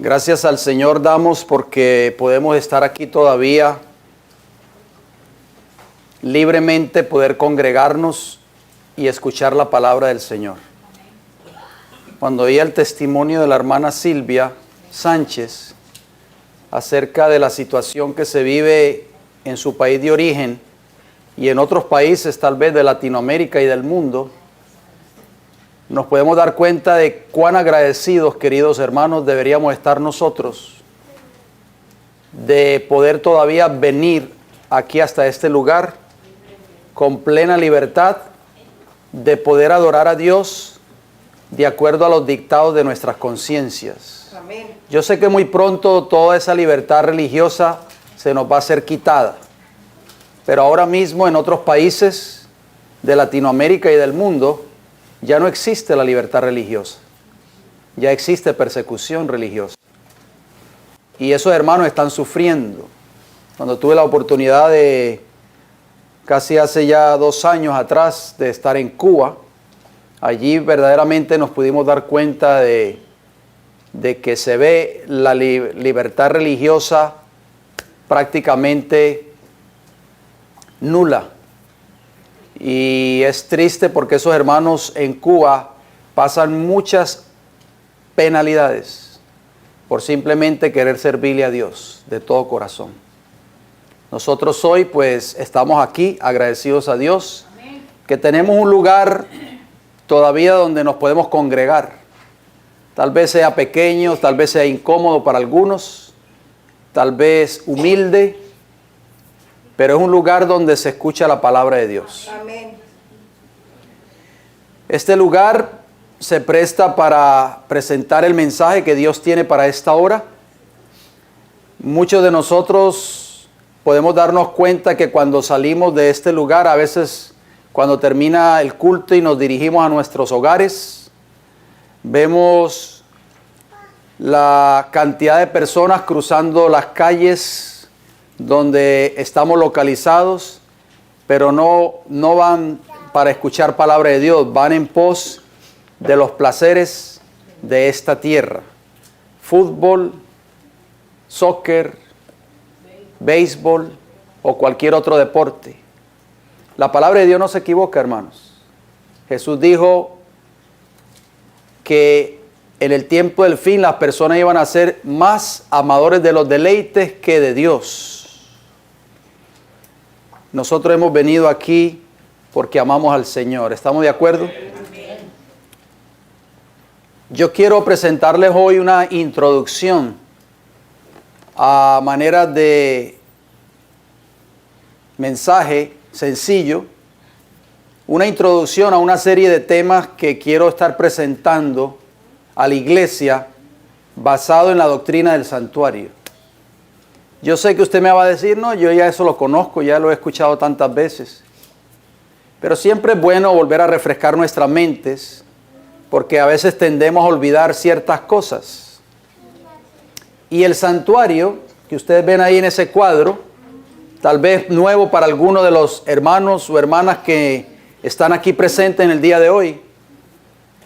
Gracias al Señor damos porque podemos estar aquí todavía libremente, poder congregarnos y escuchar la palabra del Señor. Cuando oía el testimonio de la hermana Silvia Sánchez acerca de la situación que se vive en su país de origen y en otros países tal vez de Latinoamérica y del mundo, nos podemos dar cuenta de cuán agradecidos, queridos hermanos, deberíamos estar nosotros de poder todavía venir aquí hasta este lugar con plena libertad, de poder adorar a Dios de acuerdo a los dictados de nuestras conciencias. Amén. Yo sé que muy pronto toda esa libertad religiosa se nos va a ser quitada, pero ahora mismo en otros países de Latinoamérica y del mundo ya no existe la libertad religiosa, ya existe persecución religiosa. Y esos hermanos están sufriendo. Cuando tuve la oportunidad de, casi hace ya 2 años atrás, de estar en Cuba, allí verdaderamente nos pudimos dar cuenta de que se ve la libertad religiosa prácticamente nula. Y es triste porque esos hermanos en Cuba pasan muchas penalidades por simplemente querer servirle a Dios de todo corazón. Nosotros hoy pues estamos aquí agradecidos a Dios. Amén. Que tenemos un lugar todavía donde nos podemos congregar. Tal vez sea pequeño, tal vez sea incómodo para algunos, tal vez humilde, pero es un lugar donde se escucha la palabra de Dios. Amén. Este lugar se presta para presentar el mensaje que Dios tiene para esta hora. Muchos de nosotros podemos darnos cuenta que cuando salimos de este lugar, a veces cuando termina el culto y nos dirigimos a nuestros hogares, vemos la cantidad de personas cruzando las calles donde estamos localizados, pero no van para escuchar palabra de Dios, van en pos de los placeres de esta tierra. Fútbol, soccer, béisbol o cualquier otro deporte. La palabra de Dios no se equivoca, hermanos. Jesús dijo que en el tiempo del fin las personas iban a ser más amadores de los deleites que de Dios. Nosotros hemos venido aquí porque amamos al Señor. ¿Estamos de acuerdo? Yo quiero presentarles hoy una introducción a manera de mensaje sencillo, una introducción a una serie de temas que quiero estar presentando a la iglesia basado en la doctrina del santuario. Yo sé que usted me va a decir, no, yo ya eso lo conozco, ya lo he escuchado tantas veces. Pero siempre es bueno volver a refrescar nuestras mentes, porque a veces tendemos a olvidar ciertas cosas. Y el santuario, que ustedes ven ahí en ese cuadro, tal vez nuevo para algunos de los hermanos o hermanas que están aquí presentes en el día de hoy,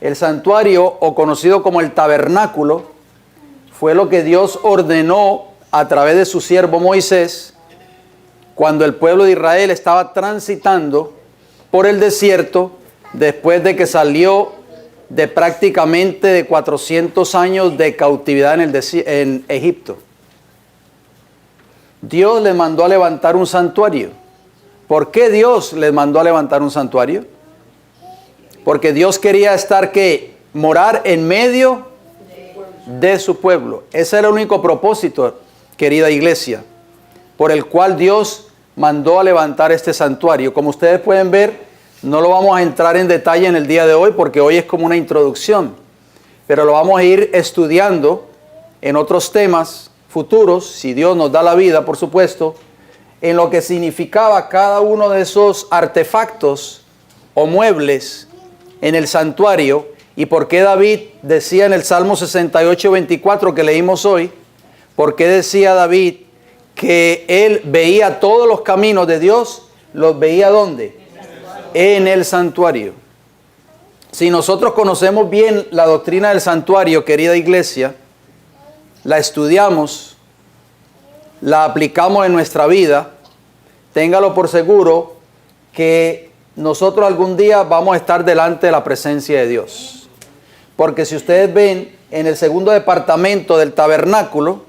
el santuario, o conocido como el tabernáculo, fue lo que Dios ordenó a través de su siervo Moisés cuando el pueblo de Israel estaba transitando por el desierto después de que salió de prácticamente de 400 años de cautividad en Egipto. Dios les mandó a levantar un santuario. ¿Por qué Dios les mandó a levantar un santuario? Porque Dios quería estar, morar en medio de su pueblo. Ese era el único propósito, querida iglesia, por el cual Dios mandó a levantar este santuario. Como ustedes pueden ver, no lo vamos a entrar en detalle en el día de hoy porque hoy es como una introducción, pero lo vamos a ir estudiando en otros temas futuros, si Dios nos da la vida, por supuesto, en lo que significaba cada uno de esos artefactos o muebles en el santuario y por qué David decía en el Salmo 68:24 que leímos hoy, por qué decía David que él veía todos los caminos de Dios, los veía ¿dónde? En el santuario. Si nosotros conocemos bien la doctrina del santuario, querida iglesia, la estudiamos, la aplicamos en nuestra vida, téngalo por seguro que nosotros algún día vamos a estar delante de la presencia de Dios. Porque si ustedes ven en el segundo departamento del tabernáculo,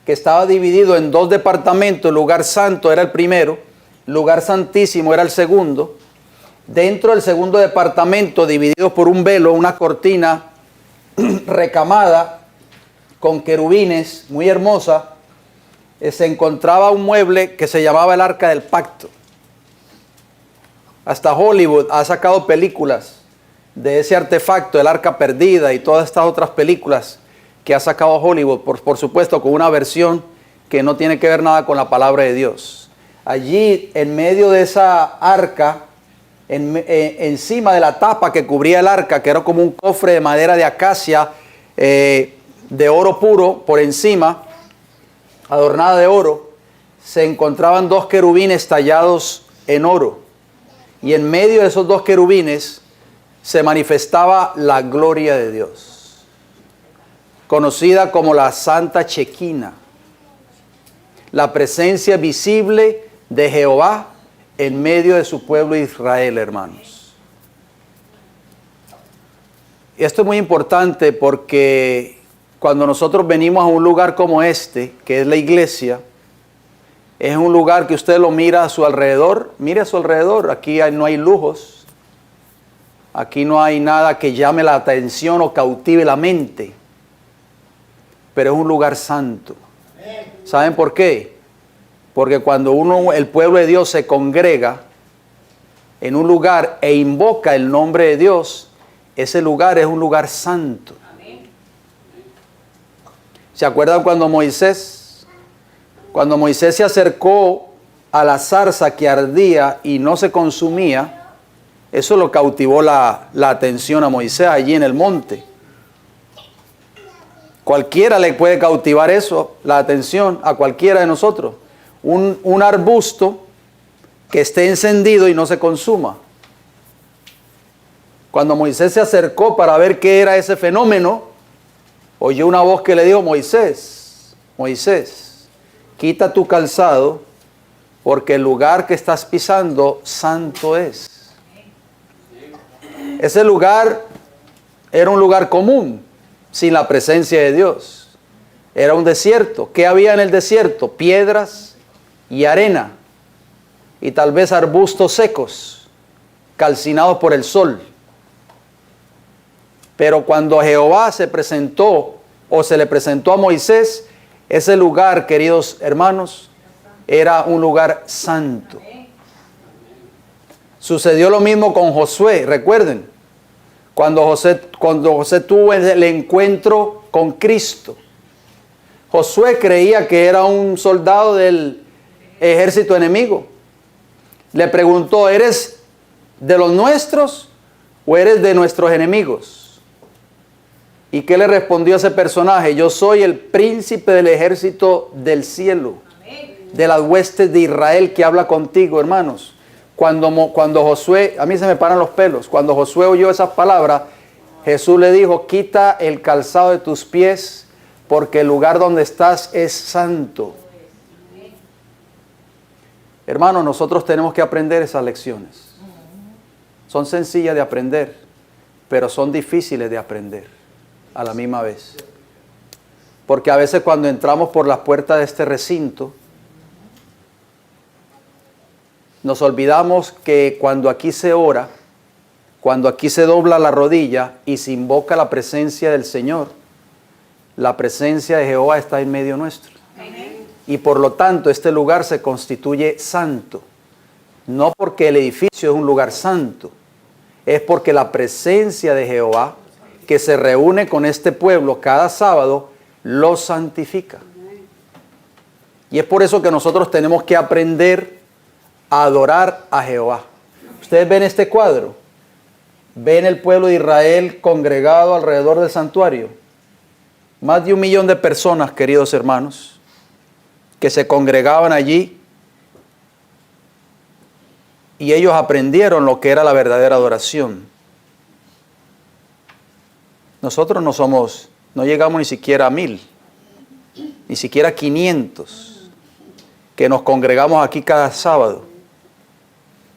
que estaba dividido en dos departamentos, el lugar santo era el primero, el lugar santísimo era el segundo. Dentro del segundo departamento, dividido por un velo, una cortina recamada con querubines, muy hermosa, se encontraba un mueble que se llamaba el Arca del Pacto. Hasta Hollywood ha sacado películas de ese artefacto, el Arca Perdida y todas estas otras películas que ha sacado Hollywood, por supuesto con una versión que no tiene que ver nada con la palabra de Dios. Allí, en medio de esa arca, encima de la tapa que cubría el arca, que era como un cofre de madera de acacia, de oro puro por encima, adornada de oro, se encontraban dos querubines tallados en oro. Y en medio de esos dos querubines se manifestaba la gloria de Dios, conocida como la Santa Chequina, la presencia visible de Jehová en medio de su pueblo Israel, hermanos. Y esto es muy importante porque cuando nosotros venimos a un lugar como este, que es la iglesia, es un lugar que usted lo mira a su alrededor, mire a su alrededor, aquí no hay lujos, aquí no hay nada que llame la atención o cautive la mente, pero es un lugar santo. ¿Saben por qué? Porque cuando el pueblo de Dios se congrega en un lugar e invoca el nombre de Dios, ese lugar es un lugar santo. ¿Se acuerdan cuando Moisés se acercó a la zarza que ardía y no se consumía? Eso lo cautivó la atención a Moisés allí en el monte. Cualquiera le puede cautivar eso, la atención a cualquiera de nosotros. Un arbusto que esté encendido y no se consuma. Cuando Moisés se acercó para ver qué era ese fenómeno, oyó una voz que le dijo: Moisés, Moisés, quita tu calzado, porque el lugar que estás pisando santo es. Ese lugar era un lugar común, sin la presencia de Dios. Era un desierto. ¿Qué había en el desierto? Piedras y arena, y tal vez arbustos secos, calcinados por el sol. Pero cuando Jehová se presentó, o se le presentó a Moisés, ese lugar, queridos hermanos, era un lugar santo. Sucedió lo mismo con Josué, recuerden, cuando Josué tuvo el encuentro con Cristo. Josué creía que era un soldado del ejército enemigo. Le preguntó: ¿eres de los nuestros o eres de nuestros enemigos? ¿Y qué le respondió ese personaje? Yo soy el príncipe del ejército del cielo, de las huestes de Israel que habla contigo, hermanos. Cuando Josué, a mí se me paran los pelos, cuando Josué oyó esas palabras, Jesús le dijo: quita el calzado de tus pies, porque el lugar donde estás es santo. Hermanos, nosotros tenemos que aprender esas lecciones. Son sencillas de aprender, pero son difíciles de aprender a la misma vez. Porque a veces cuando entramos por las puertas de este recinto, nos olvidamos que cuando aquí se ora, cuando aquí se dobla la rodilla y se invoca la presencia del Señor, la presencia de Jehová está en medio nuestro. Y por lo tanto este lugar se constituye santo. No porque el edificio es un lugar santo, es porque la presencia de Jehová, que se reúne con este pueblo cada sábado, lo santifica. Y es por eso que nosotros tenemos que aprender a adorar a Jehová. Ustedes ven este cuadro, ven el pueblo de Israel congregado alrededor del santuario. Más de 1 millón de personas, queridos hermanos, que se congregaban allí, y ellos aprendieron lo que era la verdadera adoración. Nosotros no llegamos ni siquiera a 1000. ni siquiera 500, que nos congregamos aquí cada sábado.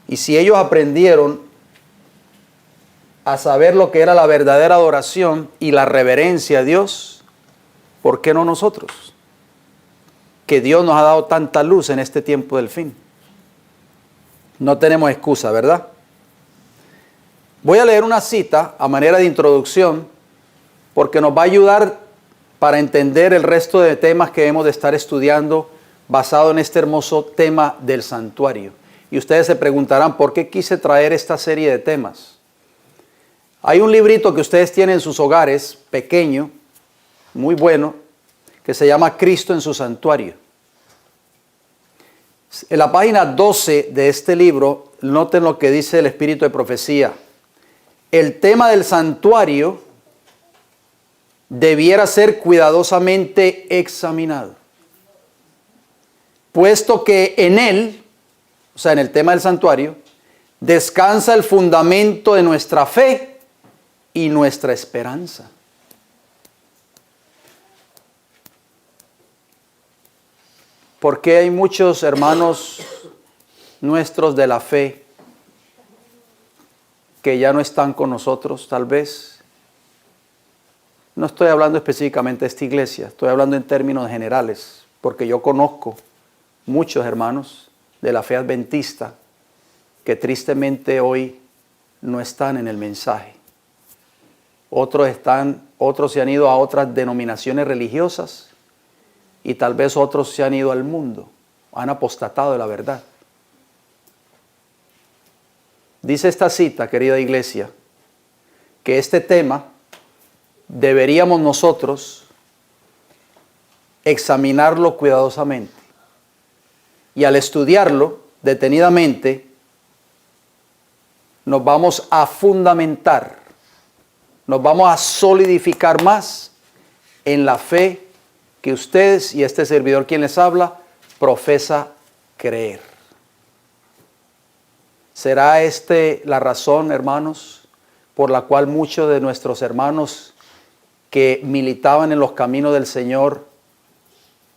Y si ellos aprendieron a saber lo que era la verdadera adoración y la reverencia a Dios, ¿por qué no nosotros? Que Dios nos ha dado tanta luz en este tiempo del fin. No tenemos excusa, ¿verdad? Voy a leer una cita a manera de introducción porque nos va a ayudar para entender el resto de temas que hemos de estar estudiando basado en este hermoso tema del santuario. Y ustedes se preguntarán, ¿por qué quise traer esta serie de temas? Hay un librito que ustedes tienen en sus hogares, pequeño, muy bueno, que se llama Cristo en su santuario. En la página 12 de este libro, noten lo que dice el Espíritu de Profecía. El tema del santuario debiera ser cuidadosamente examinado, puesto que en él, o sea, en el tema del santuario, descansa el fundamento de nuestra fe y nuestra esperanza. Porque hay muchos hermanos nuestros de la fe que ya no están con nosotros, tal vez. No estoy hablando específicamente de esta iglesia, estoy hablando en términos generales, porque yo conozco muchos hermanos de la fe adventista que tristemente hoy no están en el mensaje. Otros se han ido a otras denominaciones religiosas y tal vez otros se han ido al mundo, han apostatado de la verdad. Dice esta cita, querida iglesia, que este tema deberíamos nosotros examinarlo cuidadosamente. Y al estudiarlo detenidamente, nos vamos a fundamentar, nos vamos a solidificar más en la fe que ustedes y este servidor quien les habla profesa creer. ¿Será la razón, hermanos, por la cual muchos de nuestros hermanos que militaban en los caminos del Señor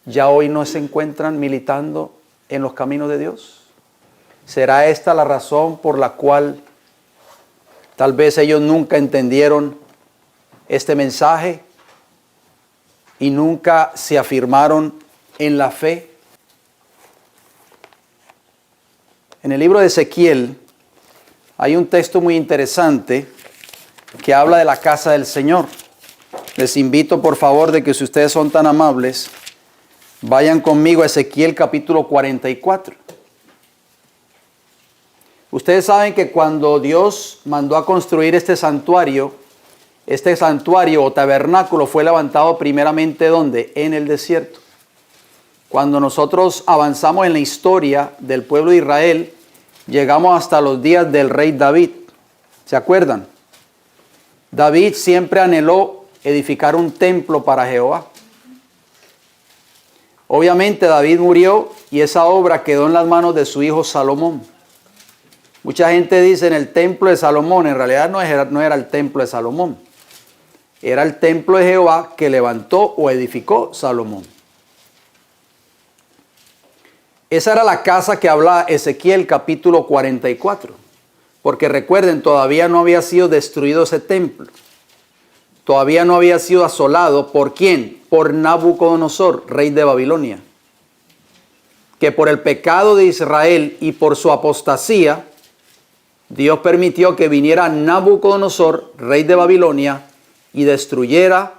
ya hoy no se encuentran militando en los caminos de Dios? ¿Será esta la razón por la cual tal vez ellos nunca entendieron este mensaje y nunca se afirmaron en la fe? En el libro de Ezequiel hay un texto muy interesante que habla de la casa del Señor. Les invito por favor de que si ustedes son tan amables, vayan conmigo a Ezequiel capítulo 44. Ustedes saben que cuando Dios mandó a construir este santuario o tabernáculo fue levantado primeramente ¿dónde? En el desierto. Cuando nosotros avanzamos en la historia del pueblo de Israel, llegamos hasta los días del rey David. ¿Se acuerdan? David siempre anheló edificar un templo para Jehová. Obviamente David murió y esa obra quedó en las manos de su hijo Salomón. Mucha gente dice en el templo de Salomón, en realidad no era el templo de Salomón. Era el templo de Jehová que levantó o edificó Salomón. Esa era la casa que habla Ezequiel capítulo 44. Porque recuerden, todavía no había sido destruido ese templo. Todavía no había sido asolado. ¿Por quién? Por Nabucodonosor, rey de Babilonia. Que por el pecado de Israel y por su apostasía, Dios permitió que viniera Nabucodonosor, rey de Babilonia, y destruyera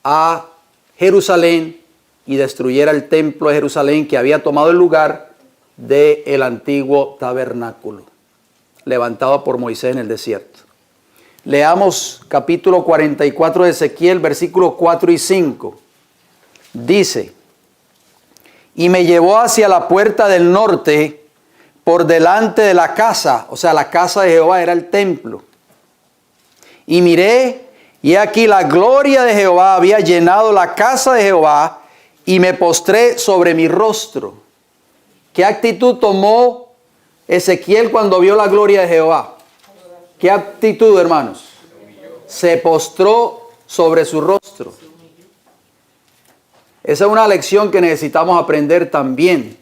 a Jerusalén y destruyera el templo de Jerusalén que había tomado el lugar del antiguo tabernáculo, levantado por Moisés en el desierto. Leamos capítulo 44 de Ezequiel, versículos 4 y 5. Dice: y me llevó hacia la puerta del norte por delante de la casa, o sea, la casa de Jehová era el templo. Y miré, y aquí la gloria de Jehová había llenado la casa de Jehová, y me postré sobre mi rostro. ¿Qué actitud tomó Ezequiel cuando vio la gloria de Jehová? ¿Qué actitud, hermanos? Se postró sobre su rostro. Esa es una lección que necesitamos aprender también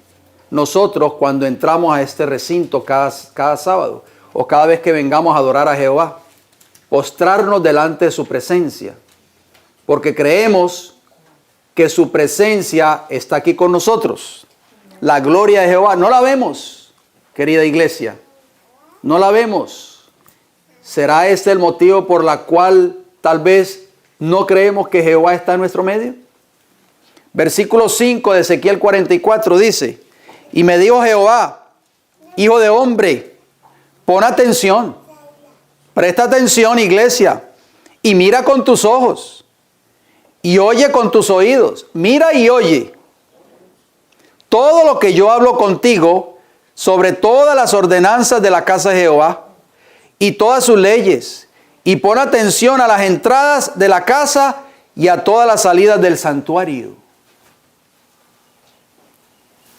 nosotros cuando entramos a este recinto cada sábado o cada vez que vengamos a adorar a Jehová. Postrarnos delante de su presencia, porque creemos que su presencia está aquí con nosotros. La gloria de Jehová, no la vemos, querida iglesia, no la vemos. ¿Será este el motivo por el cual tal vez no creemos que Jehová está en nuestro medio? Versículo 5 de Ezequiel 44 dice, y me dijo Jehová, hijo de hombre, pon atención, presta atención, iglesia, y mira con tus ojos, y oye con tus oídos, mira y oye todo lo que yo hablo contigo sobre todas las ordenanzas de la casa de Jehová y todas sus leyes, y pon atención a las entradas de la casa y a todas las salidas del santuario.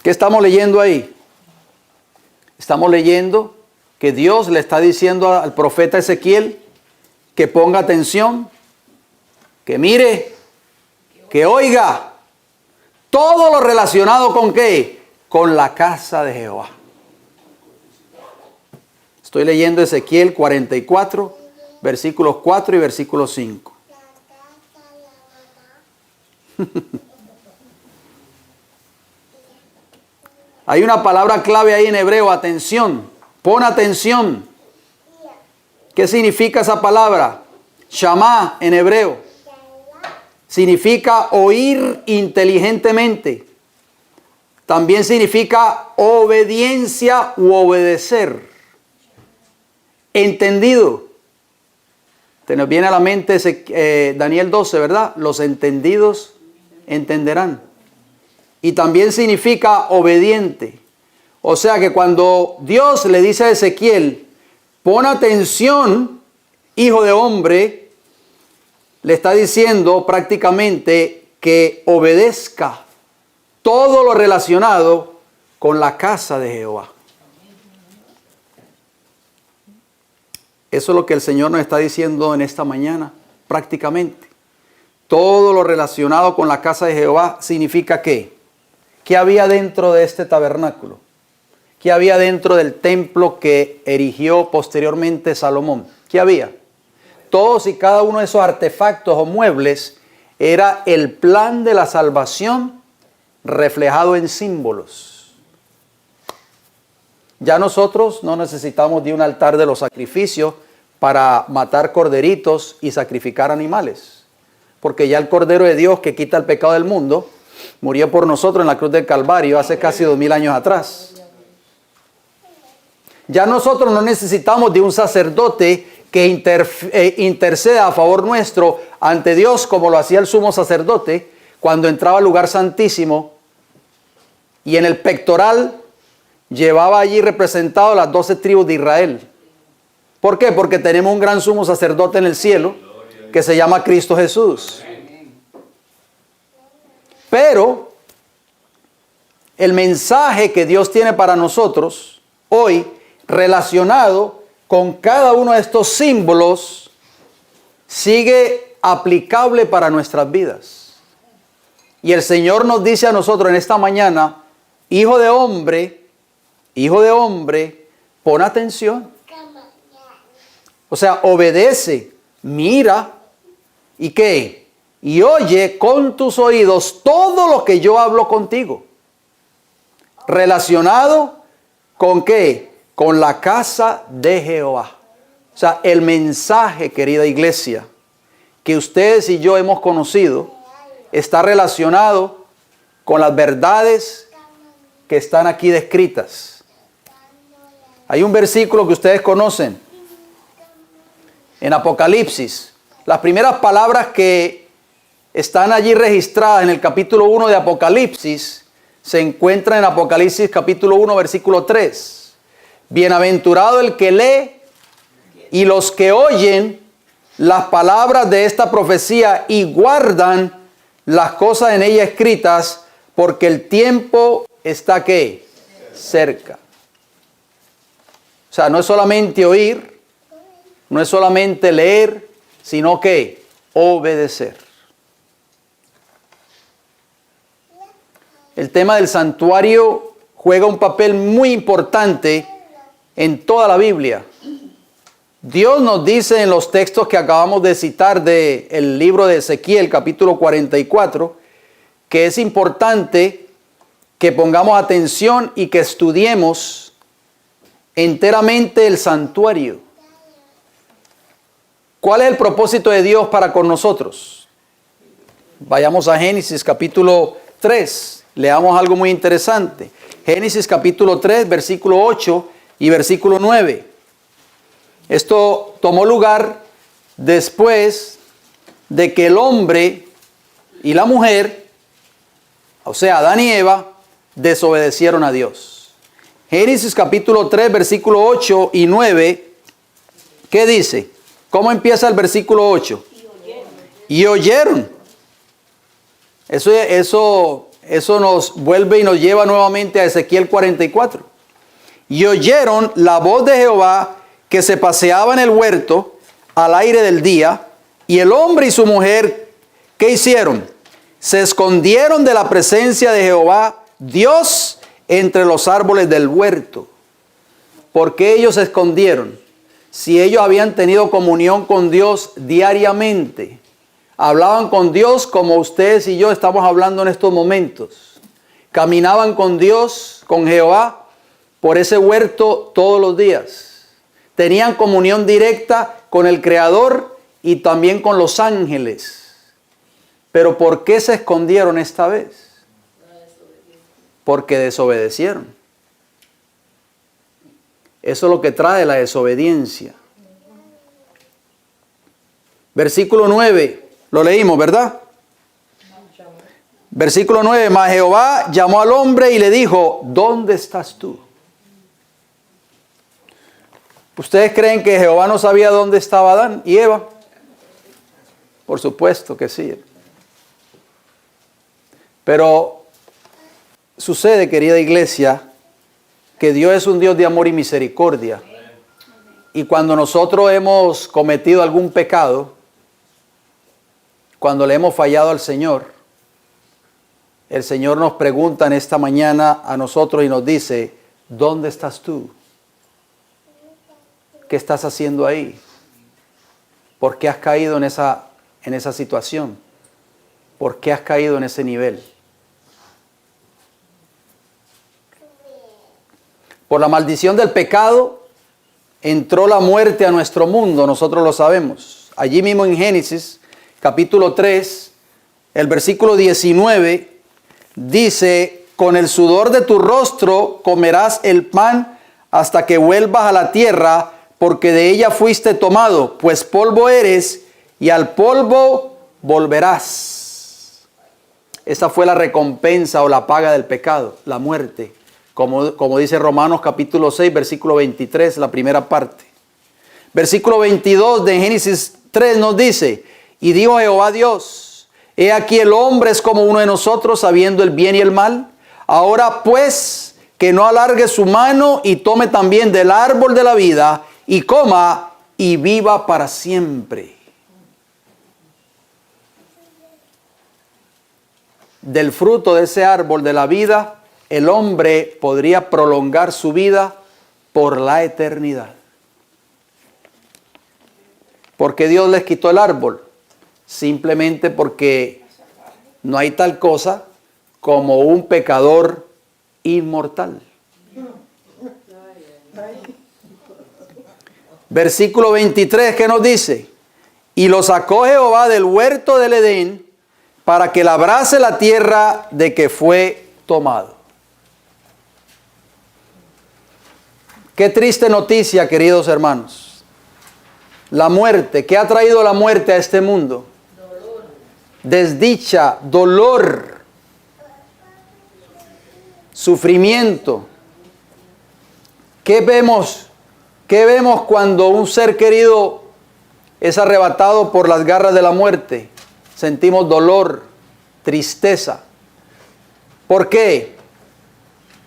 ¿Qué estamos leyendo ahí? Estamos leyendo que Dios le está diciendo al profeta Ezequiel que ponga atención, que mire, que oiga todo lo relacionado con ¿qué? Con la casa de Jehová. Estoy leyendo Ezequiel 44, versículos 4 y versículo 5. Hay una palabra clave ahí en hebreo, atención. Pon atención. ¿Qué significa esa palabra? Shamá en hebreo. Significa oír inteligentemente. También significa obediencia u obedecer. Entendido. Te nos viene a la mente Daniel 12, ¿verdad? Los entendidos entenderán. Y también significa obediente. O sea que cuando Dios le dice a Ezequiel, pon atención, hijo de hombre, le está diciendo prácticamente que obedezca todo lo relacionado con la casa de Jehová. Eso es lo que el Señor nos está diciendo en esta mañana, prácticamente. Todo lo relacionado con la casa de Jehová significa ¿qué? ¿Qué había dentro de este tabernáculo? ¿Qué había dentro del templo que erigió posteriormente Salomón? ¿Qué había? Todos y cada uno de esos artefactos o muebles era el plan de la salvación reflejado en símbolos. Ya nosotros no necesitamos de un altar de los sacrificios para matar corderitos y sacrificar animales, porque ya el Cordero de Dios que quita el pecado del mundo murió por nosotros en la cruz del Calvario hace casi 2000 años atrás. Ya nosotros no necesitamos de un sacerdote que interceda a favor nuestro ante Dios como lo hacía el sumo sacerdote cuando entraba al lugar santísimo y en el pectoral llevaba allí representado las 12 tribus de Israel. ¿Por qué? Porque tenemos un gran sumo sacerdote en el cielo que se llama Cristo Jesús. Pero el mensaje que Dios tiene para nosotros hoy, relacionado con cada uno de estos símbolos, sigue aplicable para nuestras vidas. Y el Señor nos dice a nosotros en esta mañana, hijo de hombre, pon atención. O sea, obedece, mira, ¿y qué? Y oye con tus oídos todo lo que yo hablo contigo. Relacionado con ¿qué? Con la casa de Jehová. O sea, el mensaje, querida iglesia, que ustedes y yo hemos conocido, está relacionado con las verdades que están aquí descritas. Hay un versículo que ustedes conocen en Apocalipsis. Las primeras palabras que están allí registradas en el capítulo 1 de Apocalipsis se encuentran en Apocalipsis capítulo 1 versículo 3. Bienaventurado el que lee y los que oyen las palabras de esta profecía y guardan las cosas en ella escritas, porque el tiempo está ¿qué? Cerca. O sea, no es solamente oír, no es solamente leer, sino que obedecer. El tema del santuario juega un papel muy importante en toda la Biblia. Dios nos dice en los textos que acabamos de citar del libro de Ezequiel, capítulo 44, que es importante que pongamos atención y que estudiemos enteramente el santuario. ¿Cuál es el propósito de Dios para con nosotros? Vayamos a Génesis capítulo 3, leamos algo muy interesante. Génesis capítulo 3, versículo 8 y versículo 9. Esto tomó lugar después de que el hombre y la mujer, o sea, Adán y Eva, desobedecieron a Dios. Génesis capítulo 3, versículo 8 y 9, ¿qué dice? ¿Cómo empieza el versículo 8? Y oyeron. Eso nos vuelve y nos lleva nuevamente a Ezequiel 44. Y oyeron la voz de Jehová que se paseaba en el huerto al aire del día, y el hombre y su mujer, ¿qué hicieron? Se escondieron de la presencia de Jehová, Dios, entre los árboles del huerto. ¿Por qué ellos se escondieron? Si ellos habían tenido comunión con Dios diariamente, hablaban con Dios como ustedes y yo estamos hablando en estos momentos, caminaban con Dios, con Jehová, por ese huerto todos los días. Tenían comunión directa con el Creador y también con los ángeles. Pero ¿por qué se escondieron esta vez? Porque desobedecieron. Eso es lo que trae la desobediencia. Versículo 9, lo leímos, ¿verdad? Versículo 9, mas Jehová llamó al hombre y le dijo, ¿dónde estás tú? ¿Ustedes creen que Jehová no sabía dónde estaba Adán y Eva? Por supuesto que sí. Pero sucede, querida iglesia, que Dios es un Dios de amor y misericordia. Y cuando nosotros hemos cometido algún pecado, cuando le hemos fallado al Señor, el Señor nos pregunta en esta mañana a nosotros y nos dice, ¿dónde estás tú? ¿Qué estás haciendo ahí? ¿Por qué has caído en esa situación? ¿Por qué has caído en ese nivel? Por la maldición del pecado entró la muerte a nuestro mundo, nosotros lo sabemos. Allí mismo en Génesis, capítulo 3, el versículo 19, dice, con el sudor de tu rostro comerás el pan hasta que vuelvas a la tierra, porque de ella fuiste tomado, pues polvo eres y al polvo volverás. Esa fue la recompensa o la paga del pecado, la muerte. Como dice Romanos capítulo 6, versículo 23, la primera parte. Versículo 22 de Génesis 3 nos dice, y dijo Jehová Dios, he aquí el hombre es como uno de nosotros, sabiendo el bien y el mal. Ahora pues, que no alargue su mano y tome también del árbol de la vida y coma y viva para siempre. Del fruto de ese árbol de la vida, el hombre podría prolongar su vida por la eternidad. ¿Por qué Dios les quitó el árbol? Simplemente porque no hay tal cosa como un pecador inmortal. Versículo 23, ¿qué nos dice? Y lo sacó Jehová del huerto del Edén para que labrase la tierra de que fue tomado. Qué triste noticia, queridos hermanos. La muerte. ¿Qué ha traído la muerte a este mundo? Dolor. Desdicha, dolor, sufrimiento. ¿Qué vemos? ¿Qué vemos cuando un ser querido es arrebatado por las garras de la muerte? Sentimos dolor, tristeza. ¿Por qué?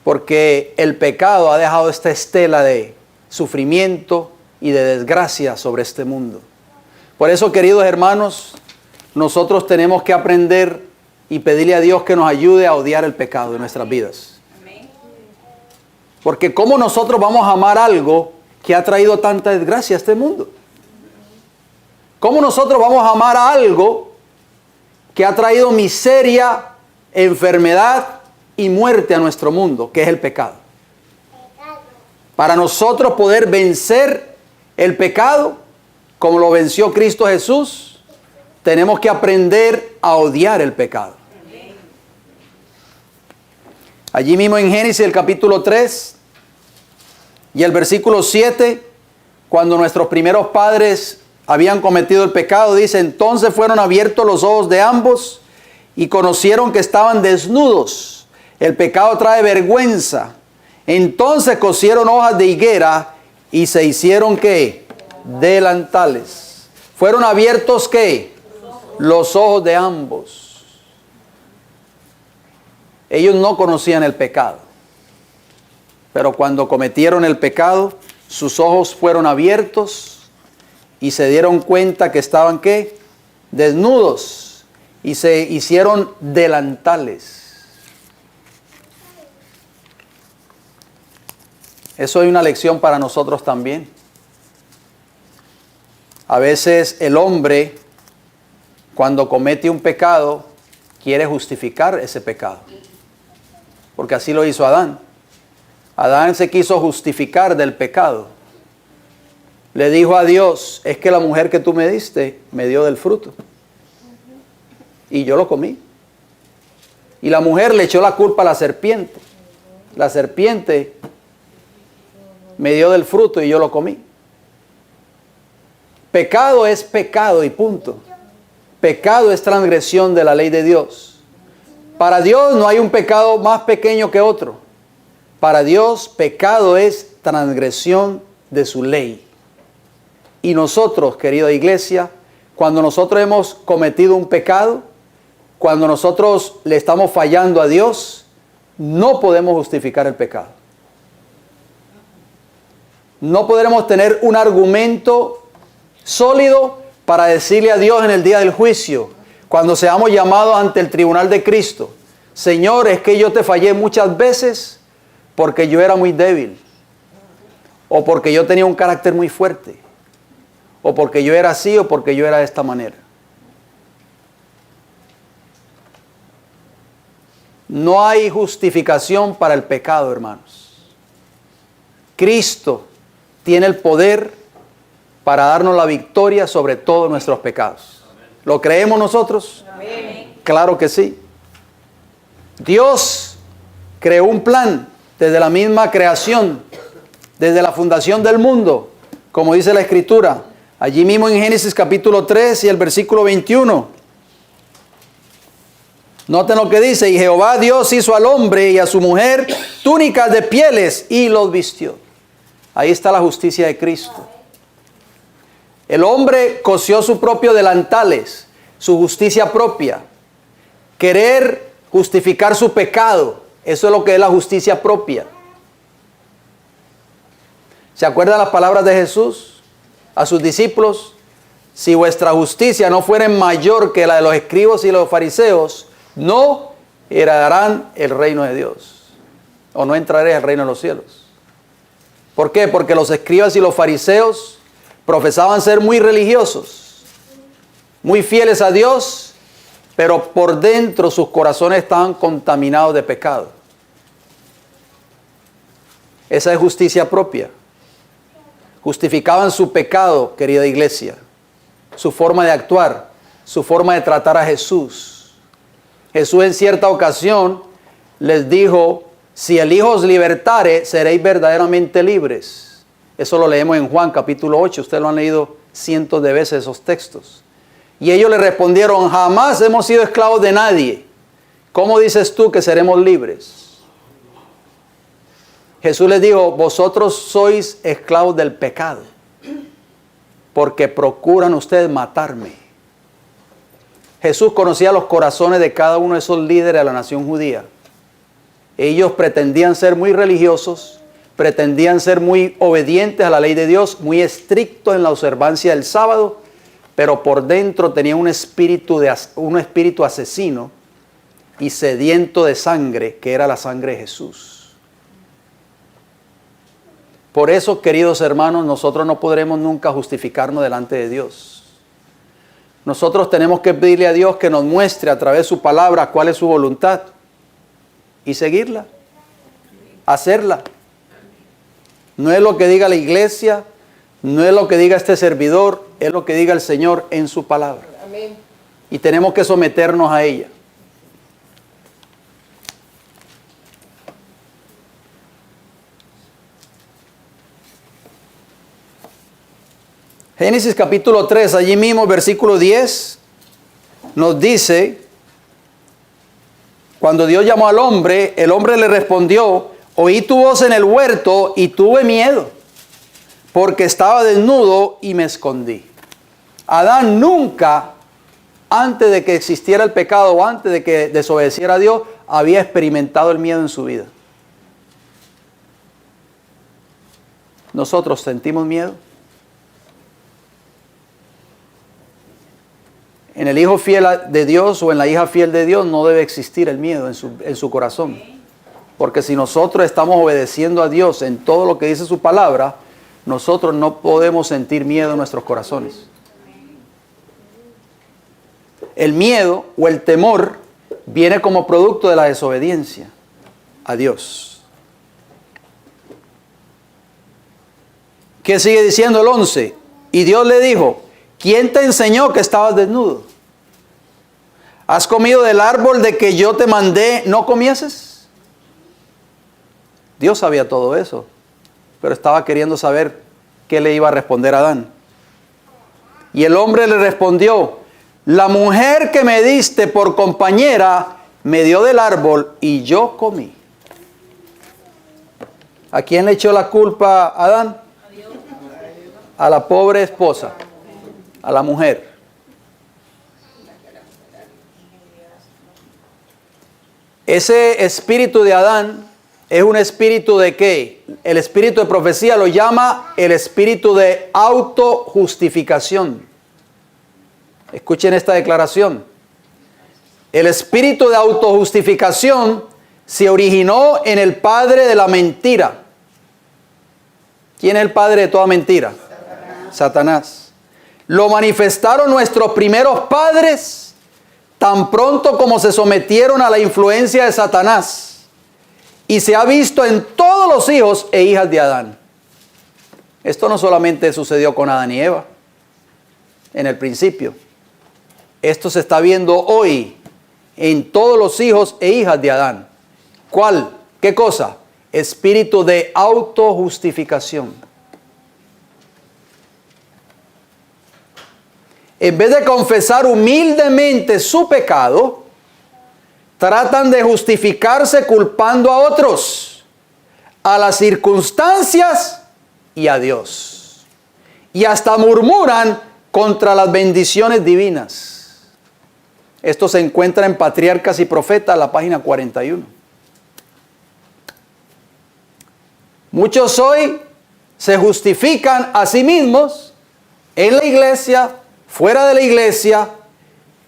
Porque el pecado ha dejado esta estela de sufrimiento y de desgracia sobre este mundo. Por eso, queridos hermanos, nosotros tenemos que aprender y pedirle a Dios que nos ayude a odiar el pecado en nuestras vidas. Porque ¿cómo nosotros vamos a amar algo que ha traído tanta desgracia a este mundo? ¿Cómo nosotros vamos a amar a algo que ha traído miseria, enfermedad y muerte a nuestro mundo, que es el pecado? Para nosotros poder vencer el pecado, como lo venció Cristo Jesús, tenemos que aprender a odiar el pecado. Allí mismo en Génesis, el capítulo 3 y el versículo 7, cuando nuestros primeros padres habían cometido el pecado, dice: entonces fueron abiertos los ojos de ambos y conocieron que estaban desnudos. El pecado trae vergüenza. Entonces cosieron hojas de higuera y se hicieron ¿qué? Delantales. Fueron abiertos ¿qué? Los ojos de ambos. Ellos no conocían el pecado, pero cuando cometieron el pecado, sus ojos fueron abiertos y se dieron cuenta que estaban ¿qué? Desnudos, y se hicieron delantales. Eso es una lección para nosotros también. A veces el hombre, cuando comete un pecado, quiere justificar ese pecado. Porque así lo hizo Adán. Adán se quiso justificar del pecado. Le dijo a Dios: es que la mujer que tú me diste me dio del fruto. Y yo lo comí. Y la mujer le echó la culpa a la serpiente. La serpiente me dio del fruto y yo lo comí. Pecado es pecado y punto. Pecado es transgresión de la ley de Dios. Para Dios no hay un pecado más pequeño que otro. Para Dios, pecado es transgresión de su ley. Y nosotros, querida iglesia, cuando nosotros hemos cometido un pecado, cuando nosotros le estamos fallando a Dios, no podemos justificar el pecado. No podremos tener un argumento sólido para decirle a Dios en el día del juicio, cuando seamos llamados ante el tribunal de Cristo: Señor, es que yo te fallé muchas veces porque yo era muy débil, o porque yo tenía un carácter muy fuerte, o porque yo era así, o porque yo era de esta manera. No hay justificación para el pecado, hermanos. Cristo tiene el poder para darnos la victoria sobre todos nuestros pecados. ¿Lo creemos nosotros? Amén. Claro que sí. Dios creó un plan desde la misma creación, desde la fundación del mundo, como dice la Escritura, allí mismo en Génesis capítulo 3 y el versículo 21. Noten lo que dice: y Jehová Dios hizo al hombre y a su mujer túnicas de pieles y los vistió. Ahí está la justicia de Cristo. El hombre cosió sus propios delantales, su justicia propia. Querer justificar su pecado, eso es lo que es la justicia propia. ¿Se acuerdan las palabras de Jesús a sus discípulos? Si vuestra justicia no fuera mayor que la de los escribas y los fariseos, no heredarán el reino de Dios, o no entraré al reino de los cielos. ¿Por qué? Porque los escribas y los fariseos profesaban ser muy religiosos, muy fieles a Dios, pero por dentro sus corazones estaban contaminados de pecado. Esa es justicia propia. Justificaban su pecado, querida iglesia, su forma de actuar, su forma de tratar a Jesús. Jesús en cierta ocasión les dijo: si el Hijo os libertare, seréis verdaderamente libres. Eso lo leemos en Juan capítulo 8. Ustedes lo han leído cientos de veces esos textos. Y ellos le respondieron: jamás hemos sido esclavos de nadie. ¿Cómo dices tú que seremos libres? Jesús les dijo: vosotros sois esclavos del pecado, porque procuran ustedes matarme. Jesús conocía los corazones de cada uno de esos líderes de la nación judía. Ellos pretendían ser muy religiosos, pretendían ser muy obedientes a la ley de Dios, muy estrictos en la observancia del sábado, pero por dentro tenían un espíritu asesino y sediento de sangre, que era la sangre de Jesús. Por eso, queridos hermanos, nosotros no podremos nunca justificarnos delante de Dios. Nosotros tenemos que pedirle a Dios que nos muestre a través de su palabra cuál es su voluntad y seguirla, hacerla. No es lo que diga la iglesia, no es lo que diga este servidor, es lo que diga el Señor en su palabra. Amén. Y tenemos que someternos a ella. Génesis capítulo 3, allí mismo, versículo 10, nos dice, cuando Dios llamó al hombre, el hombre le respondió, oí tu voz en el huerto y tuve miedo, porque estaba desnudo y me escondí. Adán nunca, antes de que existiera el pecado o antes de que desobedeciera a Dios, había experimentado el miedo en su vida. ¿Nosotros sentimos miedo? En el hijo fiel de Dios o en la hija fiel de Dios no debe existir el miedo en su corazón. Porque si nosotros estamos obedeciendo a Dios en todo lo que dice su palabra, nosotros no podemos sentir miedo en nuestros corazones. El miedo o el temor viene como producto de la desobediencia a Dios. ¿Qué sigue diciendo el 11? Y Dios le dijo, ¿quién te enseñó que estabas desnudo? ¿Has comido del árbol de que yo te mandé no comieses? Dios sabía todo eso, pero estaba queriendo saber qué le iba a responder a Adán. Y el hombre le respondió, la mujer que me diste por compañera me dio del árbol y yo comí. ¿A quién le echó la culpa Adán? A la pobre esposa, a la mujer. Ese espíritu de Adán es un espíritu de ¿qué? El espíritu de profecía lo llama el espíritu de autojustificación. Escuchen esta declaración. El espíritu de autojustificación se originó en el padre de la mentira. ¿Quién es el padre de toda mentira? Satanás. Lo manifestaron nuestros primeros padres tan pronto como se sometieron a la influencia de Satanás. Y se ha visto en todos los hijos e hijas de Adán. Esto no solamente sucedió con Adán y Eva en el principio. Esto se está viendo hoy en todos los hijos e hijas de Adán. ¿Cuál? ¿Qué cosa? Espíritu de autojustificación. En vez de confesar humildemente su pecado, tratan de justificarse culpando a otros, a las circunstancias y a Dios. Y hasta murmuran contra las bendiciones divinas. Esto se encuentra en Patriarcas y Profetas, la página 41. Muchos hoy se justifican a sí mismos en la iglesia, fuera de la iglesia,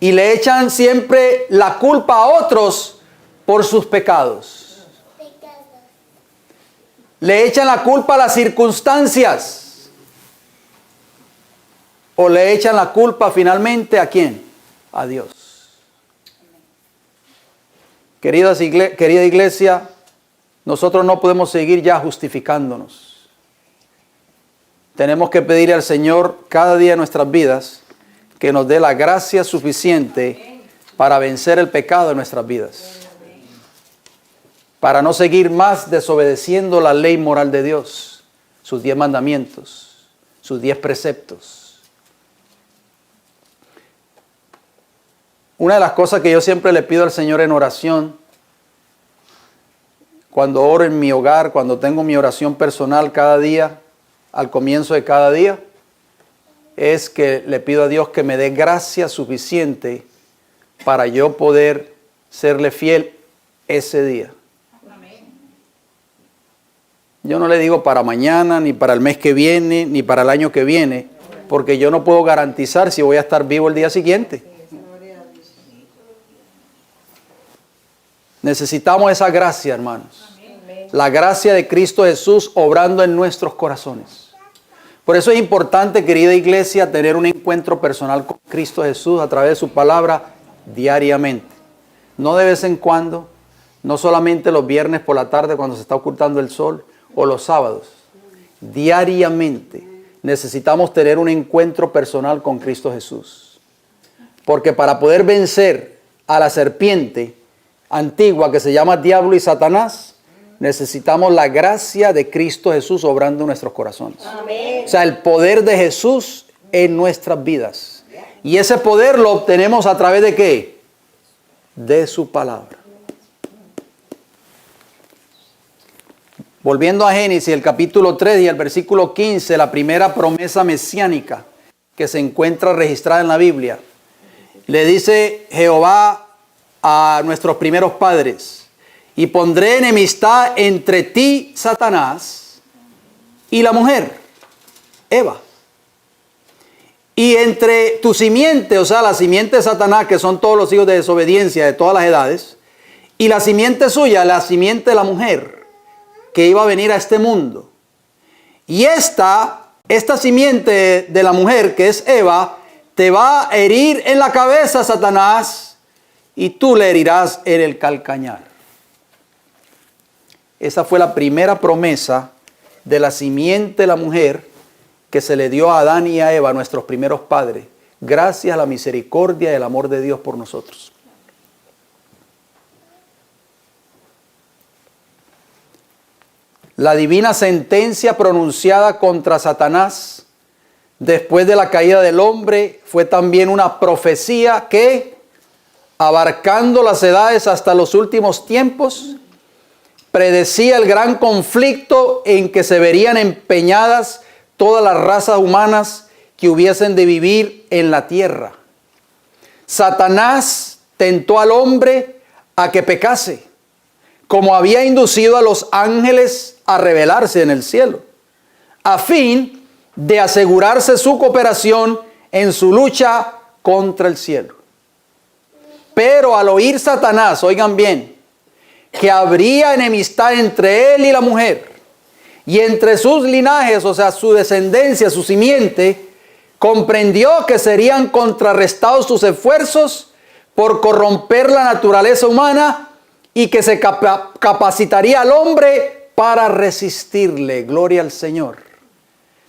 y le echan siempre la culpa a otros por sus pecados. Le echan la culpa a las circunstancias. O le echan la culpa finalmente ¿a quién? A Dios. Querida iglesia, nosotros no podemos seguir ya justificándonos. Tenemos que pedirle al Señor cada día de nuestras vidas que nos dé la gracia suficiente para vencer el pecado de nuestras vidas. Para no seguir más desobedeciendo la ley moral de Dios, sus 10 mandamientos, sus 10 preceptos. Una de las cosas que yo siempre le pido al Señor en oración, cuando oro en mi hogar, cuando tengo mi oración personal cada día, al comienzo de cada día, es que le pido a Dios que me dé gracia suficiente para yo poder serle fiel ese día. Yo no le digo para mañana, ni para el mes que viene, ni para el año que viene, porque yo no puedo garantizar si voy a estar vivo el día siguiente. Necesitamos esa gracia, hermanos. La gracia de Cristo Jesús obrando en nuestros corazones. Por eso es importante, querida iglesia, tener un encuentro personal con Cristo Jesús a través de su palabra diariamente. No de vez en cuando, no solamente los viernes por la tarde cuando se está ocultando el sol o los sábados. Diariamente necesitamos tener un encuentro personal con Cristo Jesús. Porque para poder vencer a la serpiente antigua que se llama diablo y Satanás, necesitamos la gracia de Cristo Jesús obrando en nuestros corazones. Amén. O sea, el poder de Jesús en nuestras vidas. Y ese poder lo obtenemos a través de ¿qué? De su palabra. Volviendo a Génesis, el capítulo 3 y el versículo 15, la primera promesa mesiánica que se encuentra registrada en la Biblia. Le dice Jehová a nuestros primeros padres: y pondré enemistad entre ti, Satanás, y la mujer, Eva. Y entre tu simiente, o sea, la simiente de Satanás, que son todos los hijos de desobediencia de todas las edades, y la simiente suya, la simiente de la mujer, que iba a venir a este mundo. Y esta simiente de la mujer, que es Eva, te va a herir en la cabeza, Satanás, y tú le herirás en el calcañar. Esa fue la primera promesa de la simiente de la mujer que se le dio a Adán y a Eva, nuestros primeros padres, gracias a la misericordia y el amor de Dios por nosotros. La divina sentencia pronunciada contra Satanás después de la caída del hombre fue también una profecía que, abarcando las edades hasta los últimos tiempos, predecía el gran conflicto en que se verían empeñadas todas las razas humanas que hubiesen de vivir en la tierra. Satanás tentó al hombre a que pecase, como había inducido a los ángeles a rebelarse en el cielo, a fin de asegurarse su cooperación en su lucha contra el cielo. Pero al oír Satanás, oigan bien, que habría enemistad entre él y la mujer, y entre sus linajes, o sea, su descendencia, su simiente, comprendió que serían contrarrestados sus esfuerzos por corromper la naturaleza humana y que se capacitaría al hombre para resistirle. Gloria al Señor.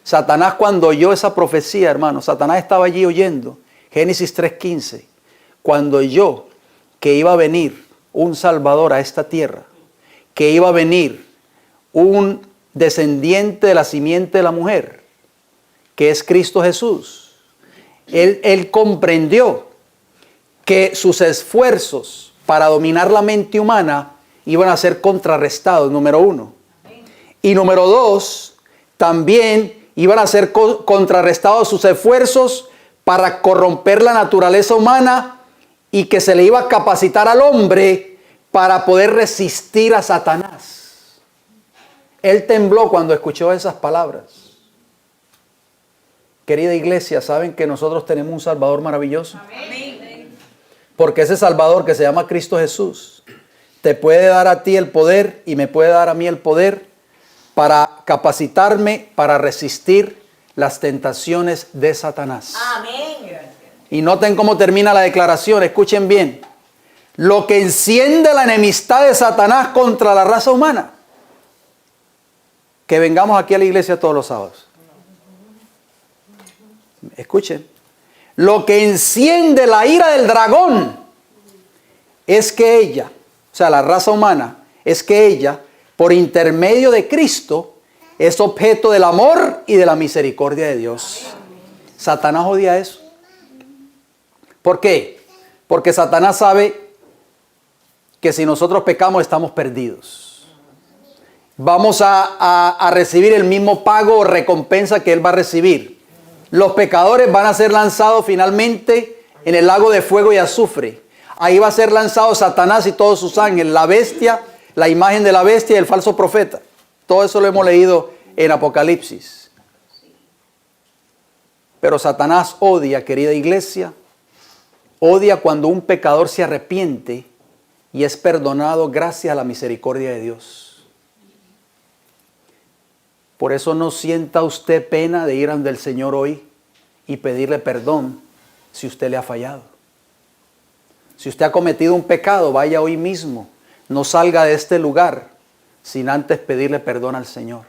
Satanás, cuando oyó esa profecía, hermano, Satanás estaba allí oyendo, Génesis 3:15, cuando oyó que iba a venir un Salvador a esta tierra, que iba a venir un descendiente de la simiente de la mujer, que es Cristo Jesús. Él comprendió que sus esfuerzos para dominar la mente humana iban a ser contrarrestados, número uno. Y número dos, también iban a ser contrarrestados sus esfuerzos para corromper la naturaleza humana, y que se le iba a capacitar al hombre para poder resistir a Satanás. Él tembló cuando escuchó esas palabras. Querida iglesia, ¿saben que nosotros tenemos un Salvador maravilloso? Amén. Porque ese Salvador, que se llama Cristo Jesús, te puede dar a ti el poder y me puede dar a mí el poder para capacitarme para resistir las tentaciones de Satanás. Amén. Y noten cómo termina la declaración, escuchen bien. Lo que enciende la enemistad de Satanás contra la raza humana. Que vengamos aquí a la iglesia todos los sábados. Escuchen. Lo que enciende la ira del dragón es que ella, o sea, la raza humana, es que ella, por intermedio de Cristo, es objeto del amor y de la misericordia de Dios. Satanás odia eso. ¿Por qué? Porque Satanás sabe que si nosotros pecamos estamos perdidos. Vamos a recibir el mismo pago o recompensa que él va a recibir. Los pecadores van a ser lanzados finalmente en el lago de fuego y azufre. Ahí va a ser lanzado Satanás y todos sus ángeles, la bestia, la imagen de la bestia y el falso profeta. Todo eso lo hemos leído en Apocalipsis. Pero Satanás odia, querida iglesia, odia cuando un pecador se arrepiente y es perdonado gracias a la misericordia de Dios. Por eso no sienta usted pena de ir ante el Señor hoy y pedirle perdón si usted le ha fallado. Si usted ha cometido un pecado, vaya hoy mismo. No salga de este lugar sin antes pedirle perdón al Señor.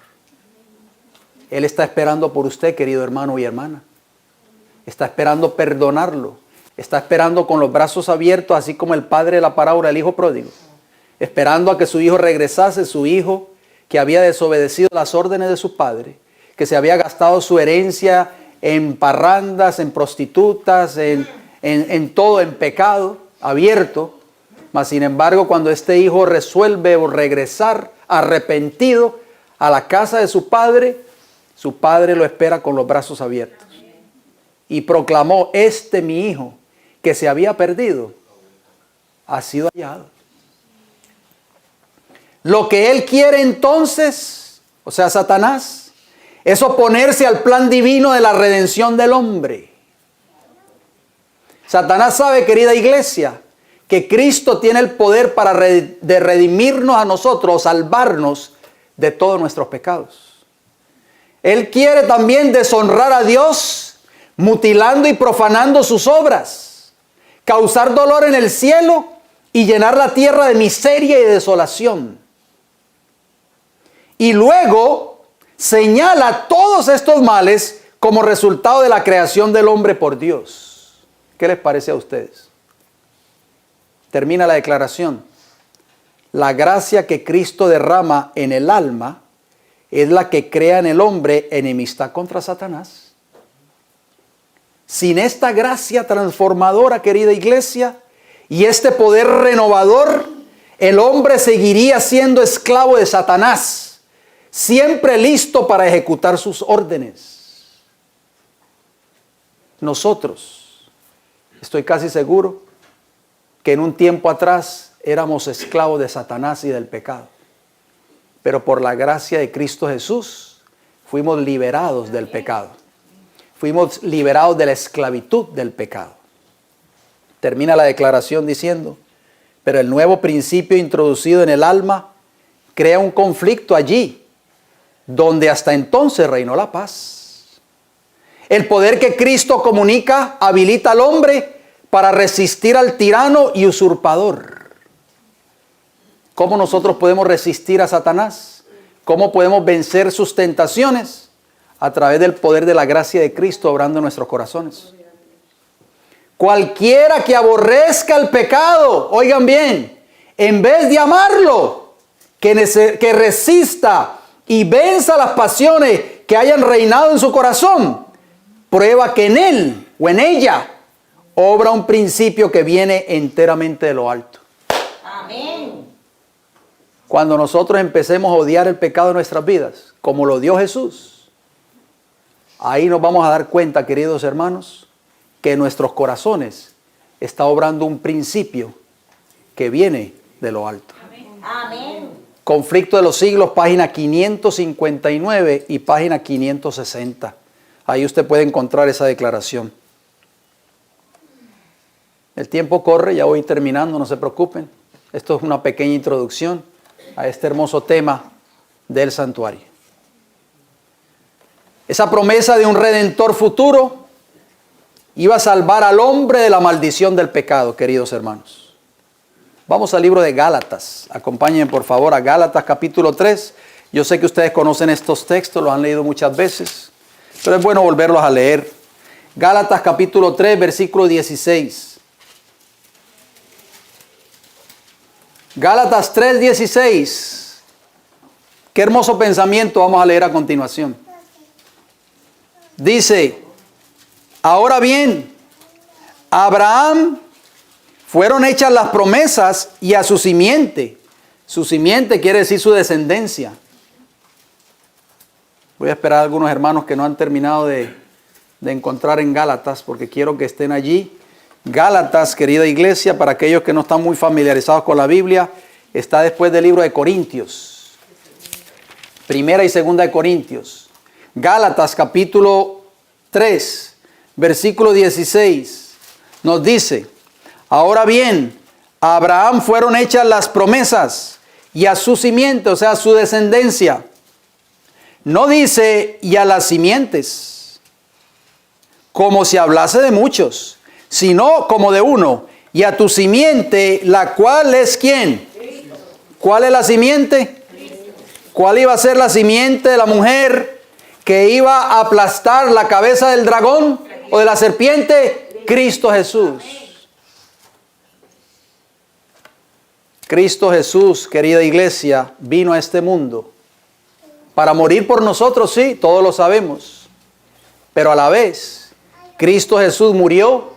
Él está esperando por usted, querido hermano y hermana. Está esperando perdonarlo. Está esperando con los brazos abiertos, así como el padre de la parábola, el hijo pródigo. Esperando a que su hijo regresase, su hijo que había desobedecido las órdenes de su padre, que se había gastado su herencia en parrandas, en prostitutas, en todo, en pecado abierto. Mas sin embargo, cuando este hijo resuelve regresar arrepentido a la casa de su padre lo espera con los brazos abiertos. Y proclamó: este mi hijo que se había perdido ha sido hallado. Lo que él quiere entonces, o sea, Satanás, es oponerse al plan divino de la redención del hombre. Satanás sabe, querida iglesia, que Cristo tiene el poder para de redimirnos a nosotros, salvarnos de todos nuestros pecados. Él quiere también deshonrar a Dios, mutilando y profanando sus obras, causar dolor en el cielo y llenar la tierra de miseria y desolación. Y luego señala todos estos males como resultado de la creación del hombre por Dios. ¿Qué les parece a ustedes? Termina la declaración: la gracia que Cristo derrama en el alma es la que crea en el hombre enemistad contra Satanás. Sin esta gracia transformadora, querida iglesia, y este poder renovador, el hombre seguiría siendo esclavo de Satanás, siempre listo para ejecutar sus órdenes. Nosotros, estoy casi seguro que en un tiempo atrás éramos esclavos de Satanás y del pecado. Pero por la gracia de Cristo Jesús fuimos liberados del pecado. Fuimos liberados de la esclavitud del pecado. Termina la declaración diciendo: pero el nuevo principio introducido en el alma crea un conflicto allí, donde hasta entonces reinó la paz. El poder que Cristo comunica habilita al hombre para resistir al tirano y usurpador. ¿Cómo nosotros podemos resistir a Satanás? ¿Cómo podemos vencer sus tentaciones? A través del poder de la gracia de Cristo obrando en nuestros corazones. Cualquiera que aborrezca el pecado, oigan bien, en vez de amarlo, que resista y venza las pasiones que hayan reinado en su corazón, prueba que en él o en ella obra un principio que viene enteramente de lo alto. Amén. Cuando nosotros empecemos a odiar el pecado de nuestras vidas, como lo dio Jesús, ahí nos vamos a dar cuenta, queridos hermanos, que en nuestros corazones está obrando un principio que viene de lo alto. Amén. Conflicto de los siglos, página 559 y página 560. Ahí usted puede encontrar esa declaración. El tiempo corre, ya voy terminando, no se preocupen. Esto es una pequeña introducción a este hermoso tema del santuario. Esa promesa de un redentor futuro iba a salvar al hombre de la maldición del pecado, queridos hermanos. Vamos al libro de Gálatas. Acompáñenme por favor a Gálatas capítulo 3. Yo sé que ustedes conocen estos textos, los han leído muchas veces, pero es bueno volverlos a leer. Gálatas capítulo 3, versículo 16. Gálatas 3:16. Qué hermoso pensamiento vamos a leer a continuación. Dice: ahora bien, a Abraham fueron hechas las promesas y a su simiente. Su simiente quiere decir su descendencia. Voy a esperar a algunos hermanos que no han terminado de encontrar en Gálatas, porque quiero que estén allí. Gálatas, querida iglesia, para aquellos que no están muy familiarizados con la Biblia, está después del libro de Corintios. Primera y segunda de Corintios. Gálatas capítulo 3, versículo 16, nos dice: ahora bien, A Abraham fueron hechas las promesas y a su simiente, o sea, a su descendencia. No dice y a las simientes, como si hablase de muchos, sino como de uno. Y a tu simiente, la cual es ¿quién? Cristo. ¿Cuál es la simiente? Cristo. ¿Cuál iba a ser la simiente de la mujer que iba a aplastar la cabeza del dragón o de la serpiente? Cristo Jesús. Cristo Jesús, querida iglesia, vino a este mundo para morir por nosotros, sí, todos lo sabemos. Pero a la vez, Cristo Jesús murió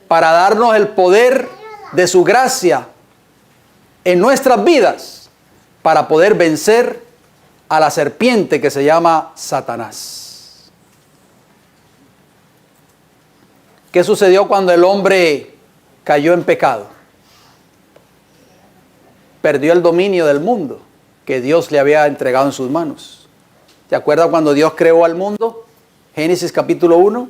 para darnos el poder de su gracia en nuestras vidas para poder vencer a la serpiente que se llama Satanás. ¿Qué sucedió cuando el hombre cayó en pecado? Perdió el dominio del mundo que Dios le había entregado en sus manos. ¿Se acuerda cuando Dios creó al mundo? Génesis capítulo 1.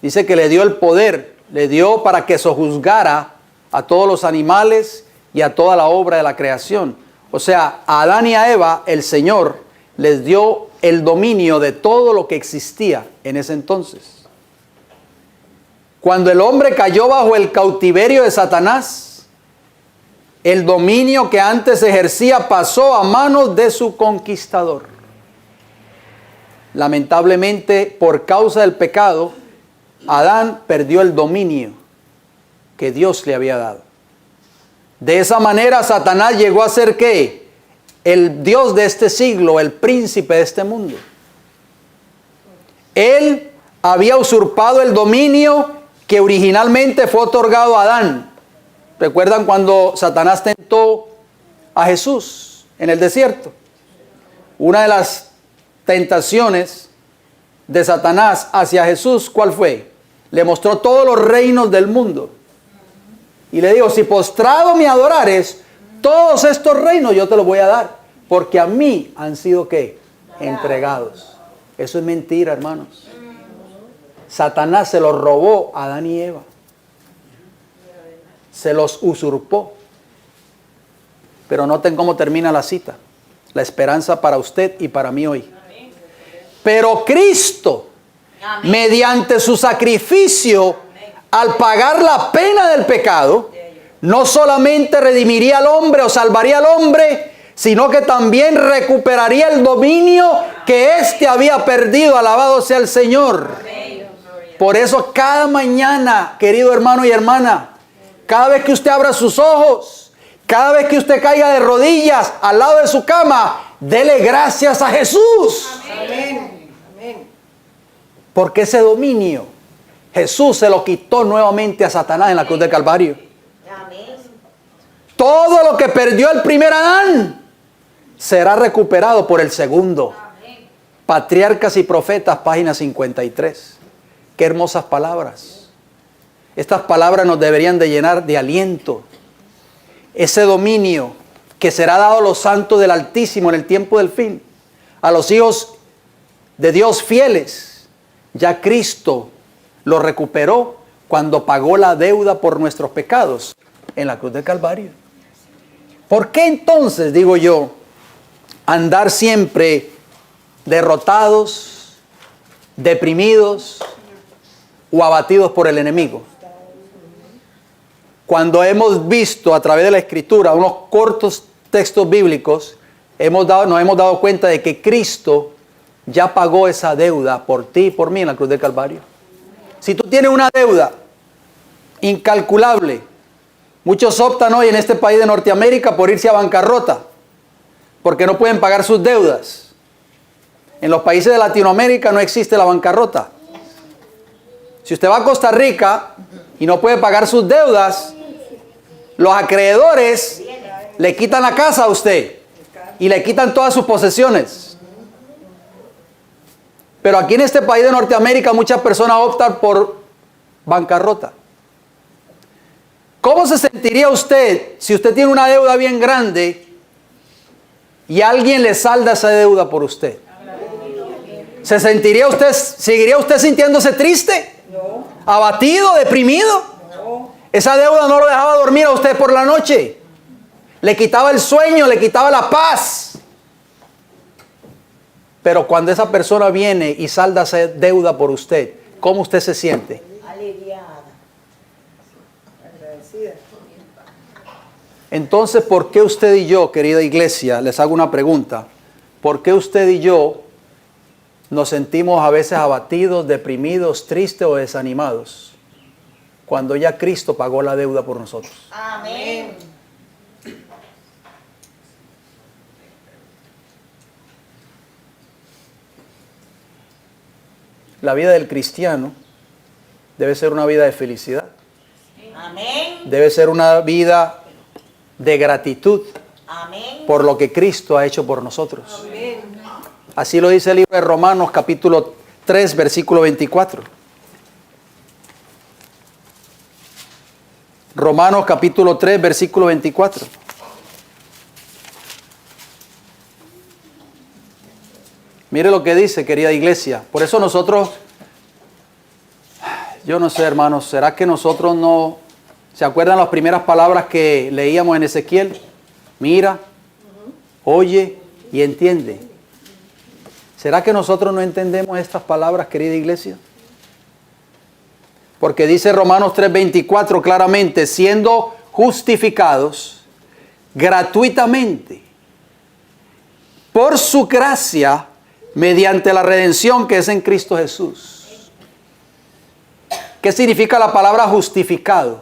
Dice que le dio el poder, le dio para que sojuzgara a todos los animales y a toda la obra de la creación. O sea, a Adán y a Eva, el Señor les dio el dominio de todo lo que existía en ese entonces. Cuando el hombre cayó bajo el cautiverio de Satanás, el dominio que antes ejercía pasó a manos de su conquistador. Lamentablemente, por causa del pecado, Adán perdió el dominio que Dios le había dado. De esa manera, Satanás llegó a ser ¿qué? El Dios de este siglo, el príncipe de este mundo. Él había usurpado el dominio que originalmente fue otorgado a Adán. ¿Recuerdan cuando Satanás tentó a Jesús en el desierto? Una de las tentaciones de Satanás hacia Jesús, ¿cuál fue? Le mostró todos los reinos del mundo. Y le dijo, si postrado me adorares, todos estos reinos yo te los voy a dar. Porque a mí han sido ¿qué? Entregados. Eso es mentira, hermanos. Satanás se los robó a Adán y Eva. Se los usurpó. Pero noten cómo termina la cita. La esperanza para usted y para mí hoy. Pero Cristo, mediante su sacrificio, al pagar la pena del pecado, no solamente redimiría al hombre o salvaría al hombre, sino que también recuperaría el dominio que éste había perdido. Alabado sea el Señor. Por eso cada mañana, querido hermano y hermana, cada vez que usted abra sus ojos, cada vez que usted caiga de rodillas al lado de su cama, dele gracias a Jesús. Amén. Amén. Porque ese dominio Jesús se lo quitó nuevamente a Satanás en la cruz del Calvario. Amén. Todo lo que perdió el primer Adán será recuperado por el segundo. Amén. Patriarcas y Profetas, página 53. Qué hermosas palabras. Estas palabras nos deberían de llenar de aliento. Ese dominio que será dado a los santos del Altísimo en el tiempo del fin, a los hijos de Dios fieles, ya Cristo lo recuperó cuando pagó la deuda por nuestros pecados en la cruz del Calvario. ¿Por qué entonces, digo yo, andar siempre derrotados, deprimidos o abatidos por el enemigo? Cuando hemos visto a través de la Escritura unos cortos textos bíblicos, nos hemos dado cuenta de que Cristo ya pagó esa deuda por ti y por mí en la cruz del Calvario. Si tú tienes una deuda incalculable, muchos optan hoy en este país de Norteamérica por irse a bancarrota, porque no pueden pagar sus deudas. En los países de Latinoamérica no existe la bancarrota. Si usted va a Costa Rica y no puede pagar sus deudas, los acreedores le quitan la casa a usted y le quitan todas sus posesiones. Pero aquí en este país de Norteamérica muchas personas optan por bancarrota. ¿Cómo se sentiría usted si usted tiene una deuda bien grande y alguien le salda esa deuda por usted? ¿Se sentiría usted, seguiría usted sintiéndose triste? No. ¿Abatido, deprimido? No. Esa deuda no lo dejaba dormir a usted por la noche. Le quitaba el sueño, le quitaba la paz. Pero cuando esa persona viene y salda esa deuda por usted, ¿cómo usted se siente? Aliviada. Agradecida. Entonces, ¿por qué usted y yo, querida iglesia, les hago una pregunta? ¿Por qué usted y yo nos sentimos a veces abatidos, deprimidos, tristes o desanimados? Cuando ya Cristo pagó la deuda por nosotros. Amén. La vida del cristiano debe ser una vida de felicidad. Amén. Debe ser una vida de gratitud Amén. por lo que Cristo ha hecho por nosotros. Así lo dice el libro de Romanos capítulo 3, versículo 24. Romanos capítulo 3, versículo 24. Mire lo que dice, querida iglesia. Por eso nosotros, yo no sé, hermanos, ¿será que nosotros no... ¿Se acuerdan las primeras palabras que leíamos en Ezequiel? Mira, oye y entiende. ¿Será que nosotros no entendemos estas palabras, querida iglesia? Porque dice Romanos 3:24 claramente, siendo justificados gratuitamente por su gracia mediante la redención que es en Cristo Jesús. ¿Qué significa la palabra justificado?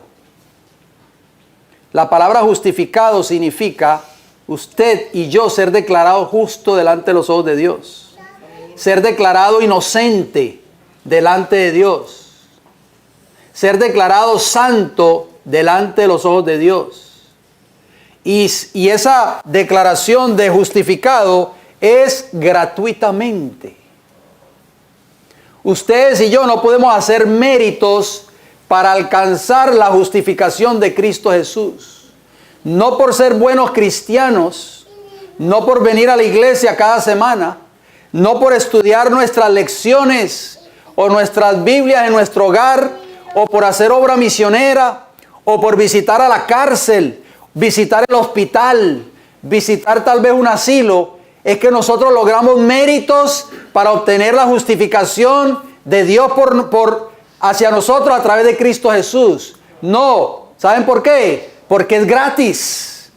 La palabra justificado significa usted y yo ser declarado justo delante de los ojos de Dios. Ser declarado inocente delante de Dios. Ser declarado santo delante de los ojos de Dios. Y esa declaración de justificado es gratuitamente. Ustedes y yo no podemos hacer méritos para alcanzar la justificación de Cristo Jesús. No por ser buenos cristianos, no por venir a la iglesia cada semana, no por estudiar nuestras lecciones o nuestras Biblias en nuestro hogar, o por hacer obra misionera, o por visitar a la cárcel, visitar el hospital, visitar tal vez un asilo, es que nosotros logramos méritos para obtener la justificación de Dios hacia nosotros a través de Cristo Jesús. No, ¿saben por qué? Porque es gratis.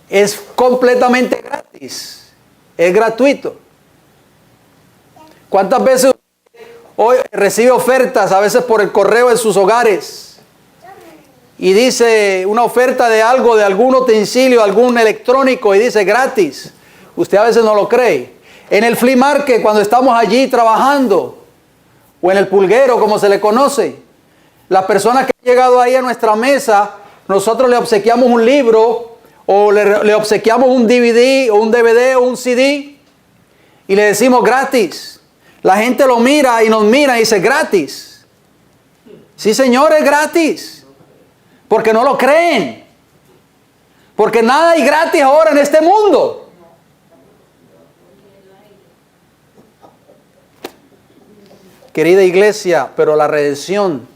Es completamente gratis. Es gratuito. ¿Cuántas veces hoy recibe ofertas a veces por el correo en sus hogares? Y dice una oferta de algo, de algún utensilio, algún electrónico, y dice gratis. Usted a veces no lo cree. En el flea market, cuando estamos allí trabajando, o en el pulguero, como se le conoce, las personas que han llegado ahí a nuestra mesa, nosotros le obsequiamos un libro, o le obsequiamos un DVD, o un DVD, o un CD, y le decimos gratis. La gente lo mira y nos mira y dice gratis. Sí, señor, es gratis. Porque no lo creen. Porque nada hay gratis ahora en este mundo. Querida iglesia, pero la redención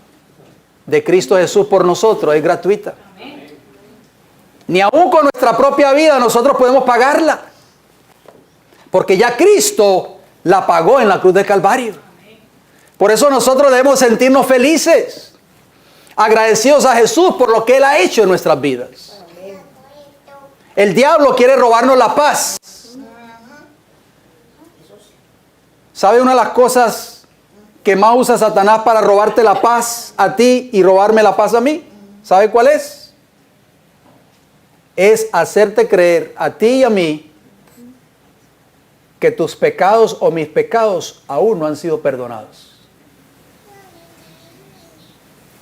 de Cristo Jesús por nosotros es gratuita. Ni aún con nuestra propia vida nosotros podemos pagarla. Porque ya Cristo la pagó en la cruz del Calvario. Por eso nosotros debemos sentirnos felices, agradecidos a Jesús por lo que Él ha hecho en nuestras vidas. El diablo quiere robarnos la paz. ¿Sabe una de las cosas que más usa Satanás para robarte la paz a ti y robarme la paz a mí? ¿Sabe cuál es? Es hacerte creer a ti y a mí que tus pecados o mis pecados aún no han sido perdonados.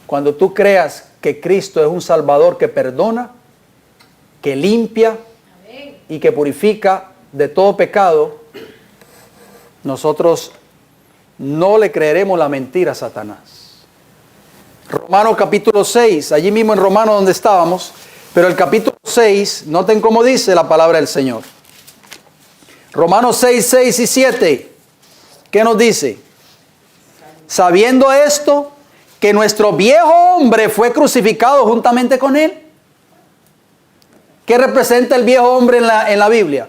Cuando tú creas que Cristo es un Salvador que perdona, que limpia y que purifica de todo pecado, nosotros no le creeremos la mentira a Satanás. Romanos capítulo 6, allí mismo en Romanos donde estábamos, pero el capítulo 6, noten cómo dice la palabra del Señor. Romanos 6, 6 y 7, ¿qué nos dice? Sabiendo esto, que nuestro viejo hombre fue crucificado juntamente con él. ¿Qué representa el viejo hombre en la Biblia?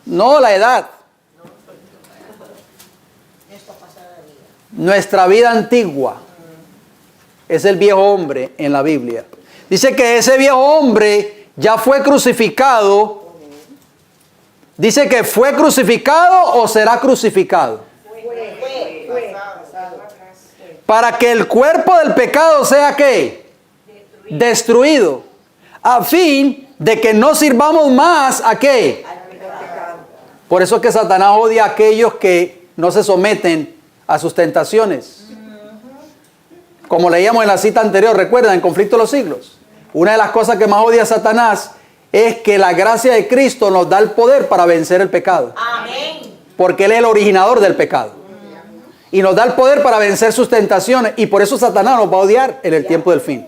No la edad. Nuestra vida antigua es el viejo hombre en la Biblia. Dice que ese viejo hombre ya fue crucificado. Dice que fue crucificado o será crucificado. Para que el cuerpo del pecado sea ¿qué? Destruido. A fin de que no sirvamos más ¿a qué? Por eso es que Satanás odia a aquellos que no se someten a sus tentaciones. Como leíamos en la cita anterior, recuerdan, en Conflicto de los Siglos. Una de las cosas que más odia a Satanás es que la gracia de Cristo nos da el poder para vencer el pecado. Amén. Porque Él es el originador del pecado. Y nos da el poder para vencer sus tentaciones. Y por eso Satanás nos va a odiar en el tiempo del fin.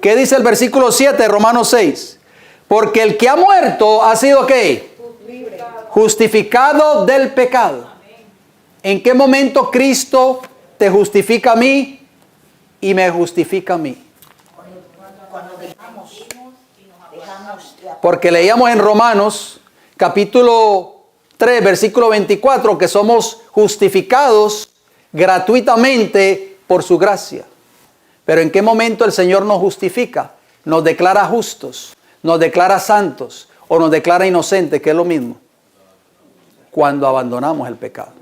¿Qué dice el versículo 7 de Romanos 6? Porque el que ha muerto ha sido ¿qué? Justificado del pecado. ¿En qué momento Cristo te justifica a mí y me justifica a mí? Cuando dejamos Porque leíamos en Romanos capítulo 3, versículo 24, que somos justificados gratuitamente por su gracia. Pero ¿en qué momento el Señor nos justifica? Nos declara justos, nos declara santos o nos declara inocentes, que es lo mismo. Cuando abandonamos el pecado.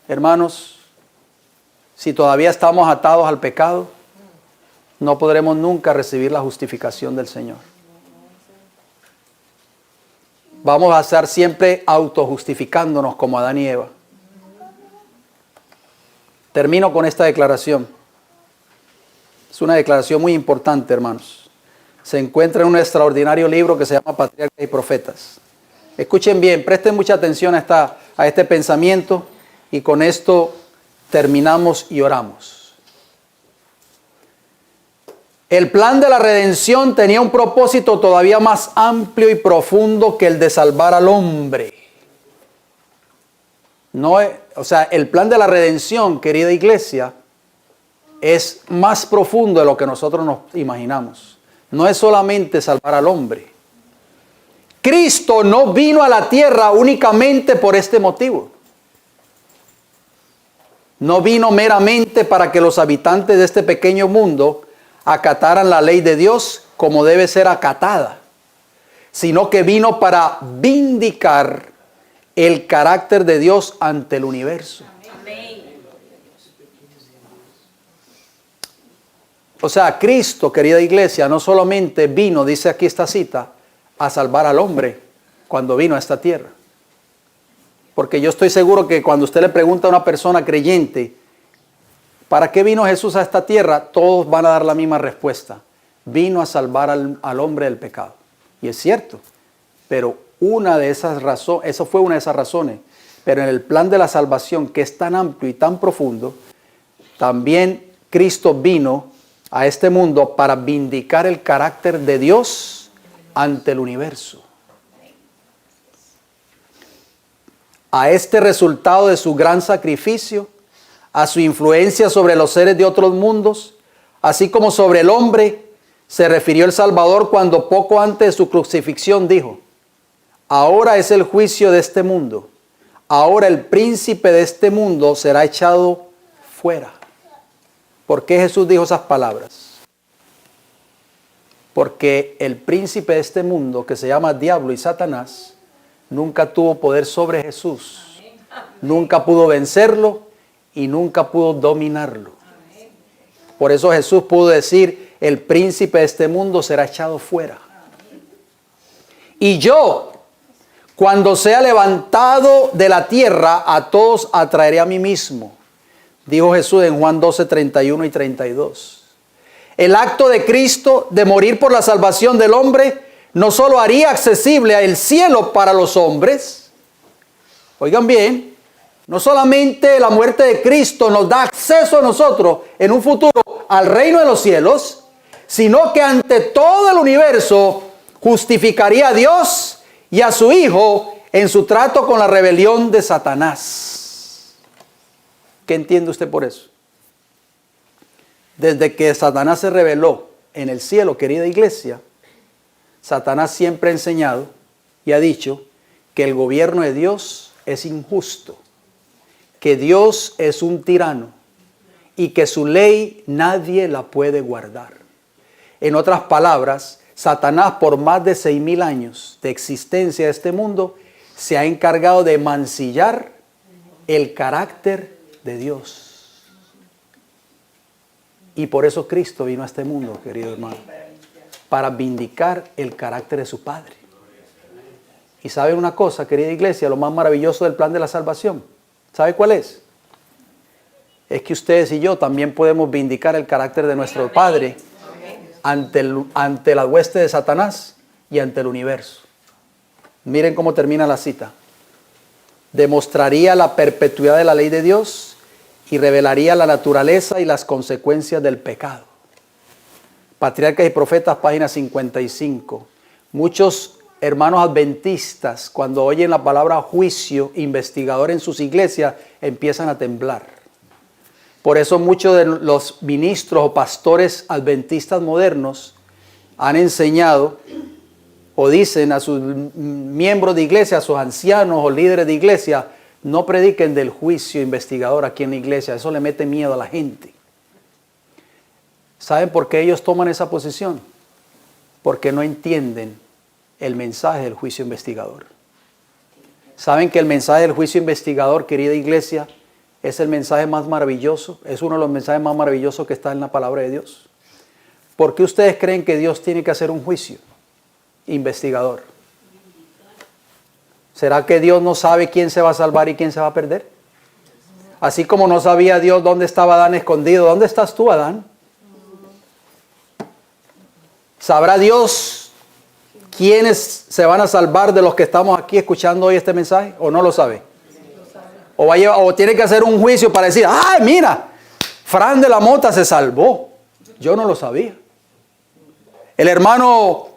Hermanos, si todavía estamos atados al pecado, no podremos nunca recibir la justificación del Señor. Vamos a estar siempre autojustificándonos como Adán y Eva. Termino con esta declaración. Es una declaración muy importante, hermanos. Se encuentra en un extraordinario libro que se llama Patriarcas y Profetas. Escuchen bien, presten mucha atención a este pensamiento y con esto terminamos y oramos. El plan de la redención tenía un propósito todavía más amplio y profundo que el de salvar al hombre. El plan de la redención, querida iglesia, es más profundo de lo que nosotros nos imaginamos. No es solamente salvar al hombre. Cristo no vino a la tierra únicamente por este motivo. No vino meramente para que los habitantes de este pequeño mundo acataran la ley de Dios como debe ser acatada, sino que vino para vindicar el carácter de Dios ante el universo. O sea, Cristo, querida iglesia, no solamente vino, dice aquí esta cita, a salvar al hombre cuando vino a esta tierra. Porque yo estoy seguro que cuando usted le pregunta a una persona creyente, ¿para qué vino Jesús a esta tierra? Todos van a dar la misma respuesta. Vino a salvar al hombre del pecado. Y es cierto, pero eso fue una de esas razones. Pero en el plan de la salvación, que es tan amplio y tan profundo, también Cristo vino a este mundo para vindicar el carácter de Dios ante el universo. A este resultado de su gran sacrificio, a su influencia sobre los seres de otros mundos, así como sobre el hombre, se refirió el Salvador cuando poco antes de su crucifixión dijo: ahora es el juicio de este mundo, ahora el príncipe de este mundo será echado fuera. ¿Por qué Jesús dijo esas palabras? Porque el príncipe de este mundo, que se llama Diablo y Satanás, nunca tuvo poder sobre Jesús, nunca pudo vencerlo y nunca pudo dominarlo. Por eso Jesús pudo decir: el príncipe de este mundo será echado fuera. Y yo, cuando sea levantado de la tierra, a todos atraeré a mí mismo, dijo Jesús en Juan 12, 31 y 32. El acto de Cristo de morir por la salvación del hombre no solo haría accesible el cielo para los hombres, oigan bien, no solamente la muerte de Cristo nos da acceso a nosotros en un futuro al reino de los cielos, sino que ante todo el universo justificaría a Dios y a su Hijo en su trato con la rebelión de Satanás. ¿Qué entiende usted por eso? Desde que Satanás se rebeló en el cielo, querida iglesia, Satanás siempre ha enseñado y ha dicho que el gobierno de Dios es injusto, que Dios es un tirano y que su ley nadie la puede guardar. En otras palabras, Satanás por más de 6,000 años de existencia de este mundo se ha encargado de mancillar el carácter de Dios. Y por eso Cristo vino a este mundo, querido hermano, para vindicar el carácter de su Padre. Y ¿saben una cosa, querida iglesia? Lo más maravilloso del plan de la salvación, ¿sabe cuál es? Es que ustedes y yo también podemos vindicar el carácter de nuestro Padre ante la hueste de Satanás y ante el universo. Miren cómo termina la cita. Demostraría la perpetuidad de la ley de Dios y revelaría la naturaleza y las consecuencias del pecado. Patriarcas y Profetas, página 55. Muchos hermanos adventistas, cuando oyen la palabra juicio investigador en sus iglesias, empiezan a temblar. Por eso muchos de los ministros o pastores adventistas modernos han enseñado o dicen a sus miembros de iglesia, a sus ancianos o líderes de iglesia, no prediquen del juicio investigador aquí en la iglesia. Eso le mete miedo a la gente. ¿Saben por qué ellos toman esa posición? Porque no entienden el mensaje del juicio investigador. ¿Saben que el mensaje del juicio investigador, querida iglesia, es el mensaje más maravilloso? Es uno de los mensajes más maravillosos que está en la palabra de Dios. ¿Por qué ustedes creen que Dios tiene que hacer un juicio investigador? ¿Será que Dios no sabe quién se va a salvar y quién se va a perder? Así como no sabía Dios dónde estaba Adán escondido. ¿Dónde estás tú, Adán? ¿Sabrá Dios quiénes se van a salvar de los que estamos aquí escuchando hoy este mensaje? ¿O no lo sabe? O tiene que hacer un juicio para decir, ¡ay, mira! Fran de la Mota se salvó. Yo no lo sabía. El hermano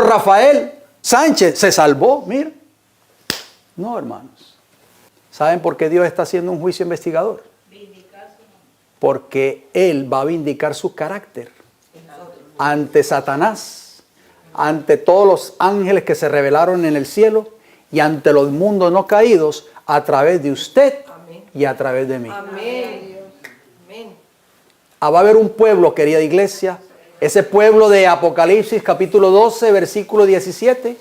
Rafael Sánchez se salvó, mira. No, hermanos. ¿Saben por qué Dios está haciendo un juicio investigador? Porque Él va a vindicar su carácter ante Satanás, ante todos los ángeles que se rebelaron en el cielo y ante los mundos no caídos a través de usted y a través de mí. Amén. Va a haber un pueblo, querida iglesia, ese pueblo de Apocalipsis capítulo 12, versículo 17,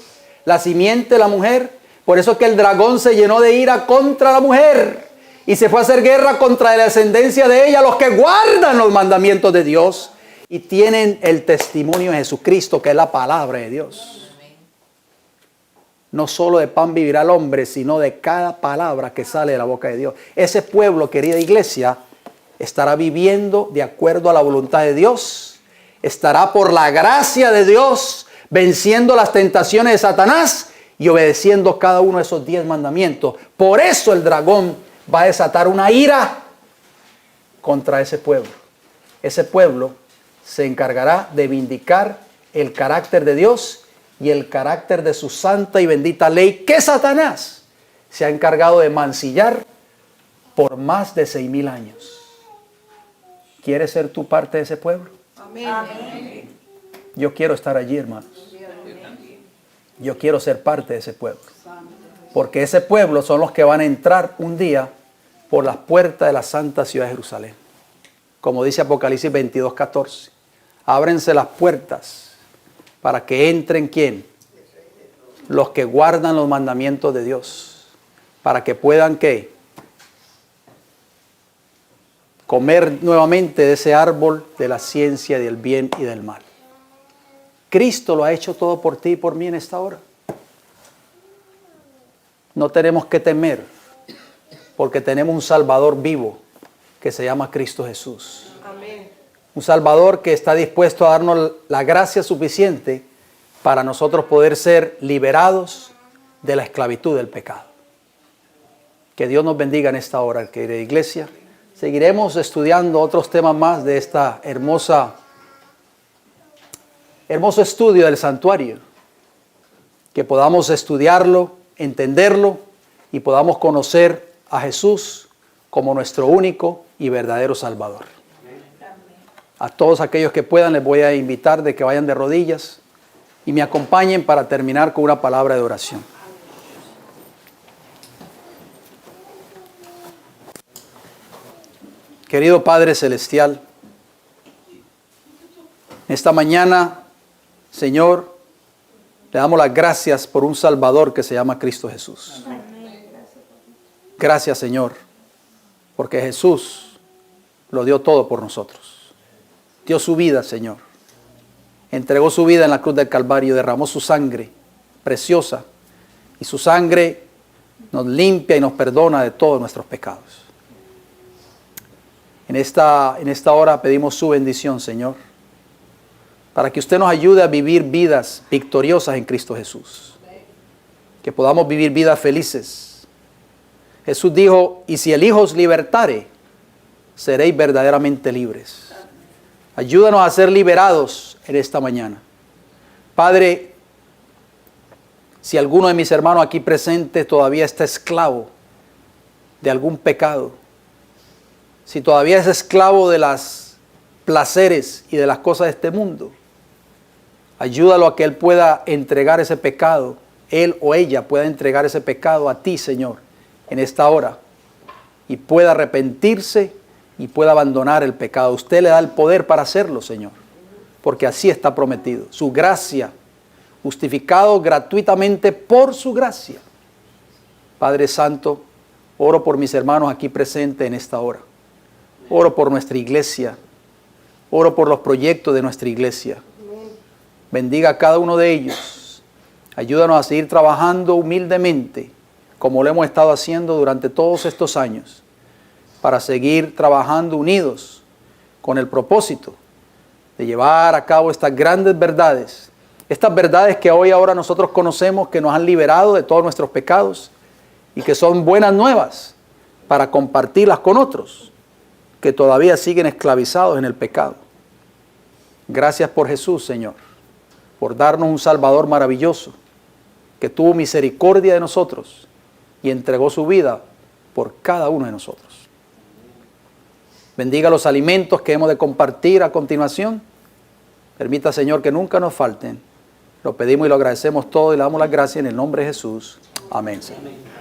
la simiente de la mujer. Por eso es que el dragón se llenó de ira contra la mujer y se fue a hacer guerra contra la descendencia de ella, los que guardan los mandamientos de Dios y tienen el testimonio de Jesucristo, que es la palabra de Dios. No solo de pan vivirá el hombre, sino de cada palabra que sale de la boca de Dios. Ese pueblo, querida iglesia, estará viviendo de acuerdo a la voluntad de Dios, estará por la gracia de Dios venciendo las tentaciones de Satanás y obedeciendo cada uno de esos 10 mandamientos. Por eso el dragón va a desatar una ira contra ese pueblo. Ese pueblo se encargará de vindicar el carácter de Dios y el carácter de su santa y bendita ley, que Satanás se ha encargado de mancillar por más de 6,000 años. ¿Quieres ser tú parte de ese pueblo? Amén. Yo quiero estar allí, hermanos. Yo quiero ser parte de ese pueblo. Porque ese pueblo son los que van a entrar un día por las puertas de la santa ciudad de Jerusalén. Como dice Apocalipsis 22:14. Ábrense las puertas para que entren, ¿quién? Los que guardan los mandamientos de Dios. Para que puedan, ¿qué? Comer nuevamente de ese árbol de la ciencia del bien y del mal. Cristo lo ha hecho todo por ti y por mí en esta hora. No tenemos que temer, porque tenemos un Salvador vivo que se llama Cristo Jesús. Amén. Un Salvador que está dispuesto a darnos la gracia suficiente para nosotros poder ser liberados de la esclavitud del pecado. Que Dios nos bendiga en esta hora, querida iglesia. Seguiremos estudiando otros temas más de esta hermoso estudio del santuario. Que podamos estudiarlo entenderlo y podamos conocer a Jesús como nuestro único y verdadero Salvador. A todos aquellos que puedan les voy a invitar de que vayan de rodillas y me acompañen para terminar con una palabra de oración. Querido Padre Celestial, esta mañana, Señor, le damos las gracias por un Salvador que se llama Cristo Jesús. Gracias, Señor, porque Jesús lo dio todo por nosotros. Dio su vida, Señor. Entregó su vida en la cruz del Calvario, derramó su sangre preciosa y su sangre nos limpia y nos perdona de todos nuestros pecados. En esta hora pedimos su bendición, Señor, para que usted nos ayude a vivir vidas victoriosas en Cristo Jesús. Que podamos vivir vidas felices. Jesús dijo, y si el Hijo os libertare, seréis verdaderamente libres. Ayúdanos a ser liberados en esta mañana. Padre, si alguno de mis hermanos aquí presentes todavía está esclavo de algún pecado, si todavía es esclavo de los placeres y de las cosas de este mundo, ayúdalo a que él pueda entregar ese pecado, él o ella pueda entregar ese pecado a ti, Señor, en esta hora, y pueda arrepentirse y pueda abandonar el pecado. Usted le da el poder para hacerlo, Señor, porque así está prometido. Su gracia, justificado gratuitamente por su gracia. Padre Santo, oro por mis hermanos aquí presentes en esta hora. Oro por nuestra iglesia. Oro por los proyectos de nuestra iglesia. Bendiga a cada uno de ellos. Ayúdanos a seguir trabajando humildemente, como lo hemos estado haciendo durante todos estos años, para seguir trabajando unidos con el propósito de llevar a cabo estas grandes verdades. Estas verdades que hoy ahora nosotros conocemos, que nos han liberado de todos nuestros pecados y que son buenas nuevas para compartirlas con otros que todavía siguen esclavizados en el pecado. Gracias por Jesús, Señor, por darnos un Salvador maravilloso, que tuvo misericordia de nosotros y entregó su vida por cada uno de nosotros. Bendiga los alimentos que hemos de compartir a continuación. Permita, Señor, que nunca nos falten. Lo pedimos y lo agradecemos todo y le damos las gracias en el nombre de Jesús. Amén, Señor.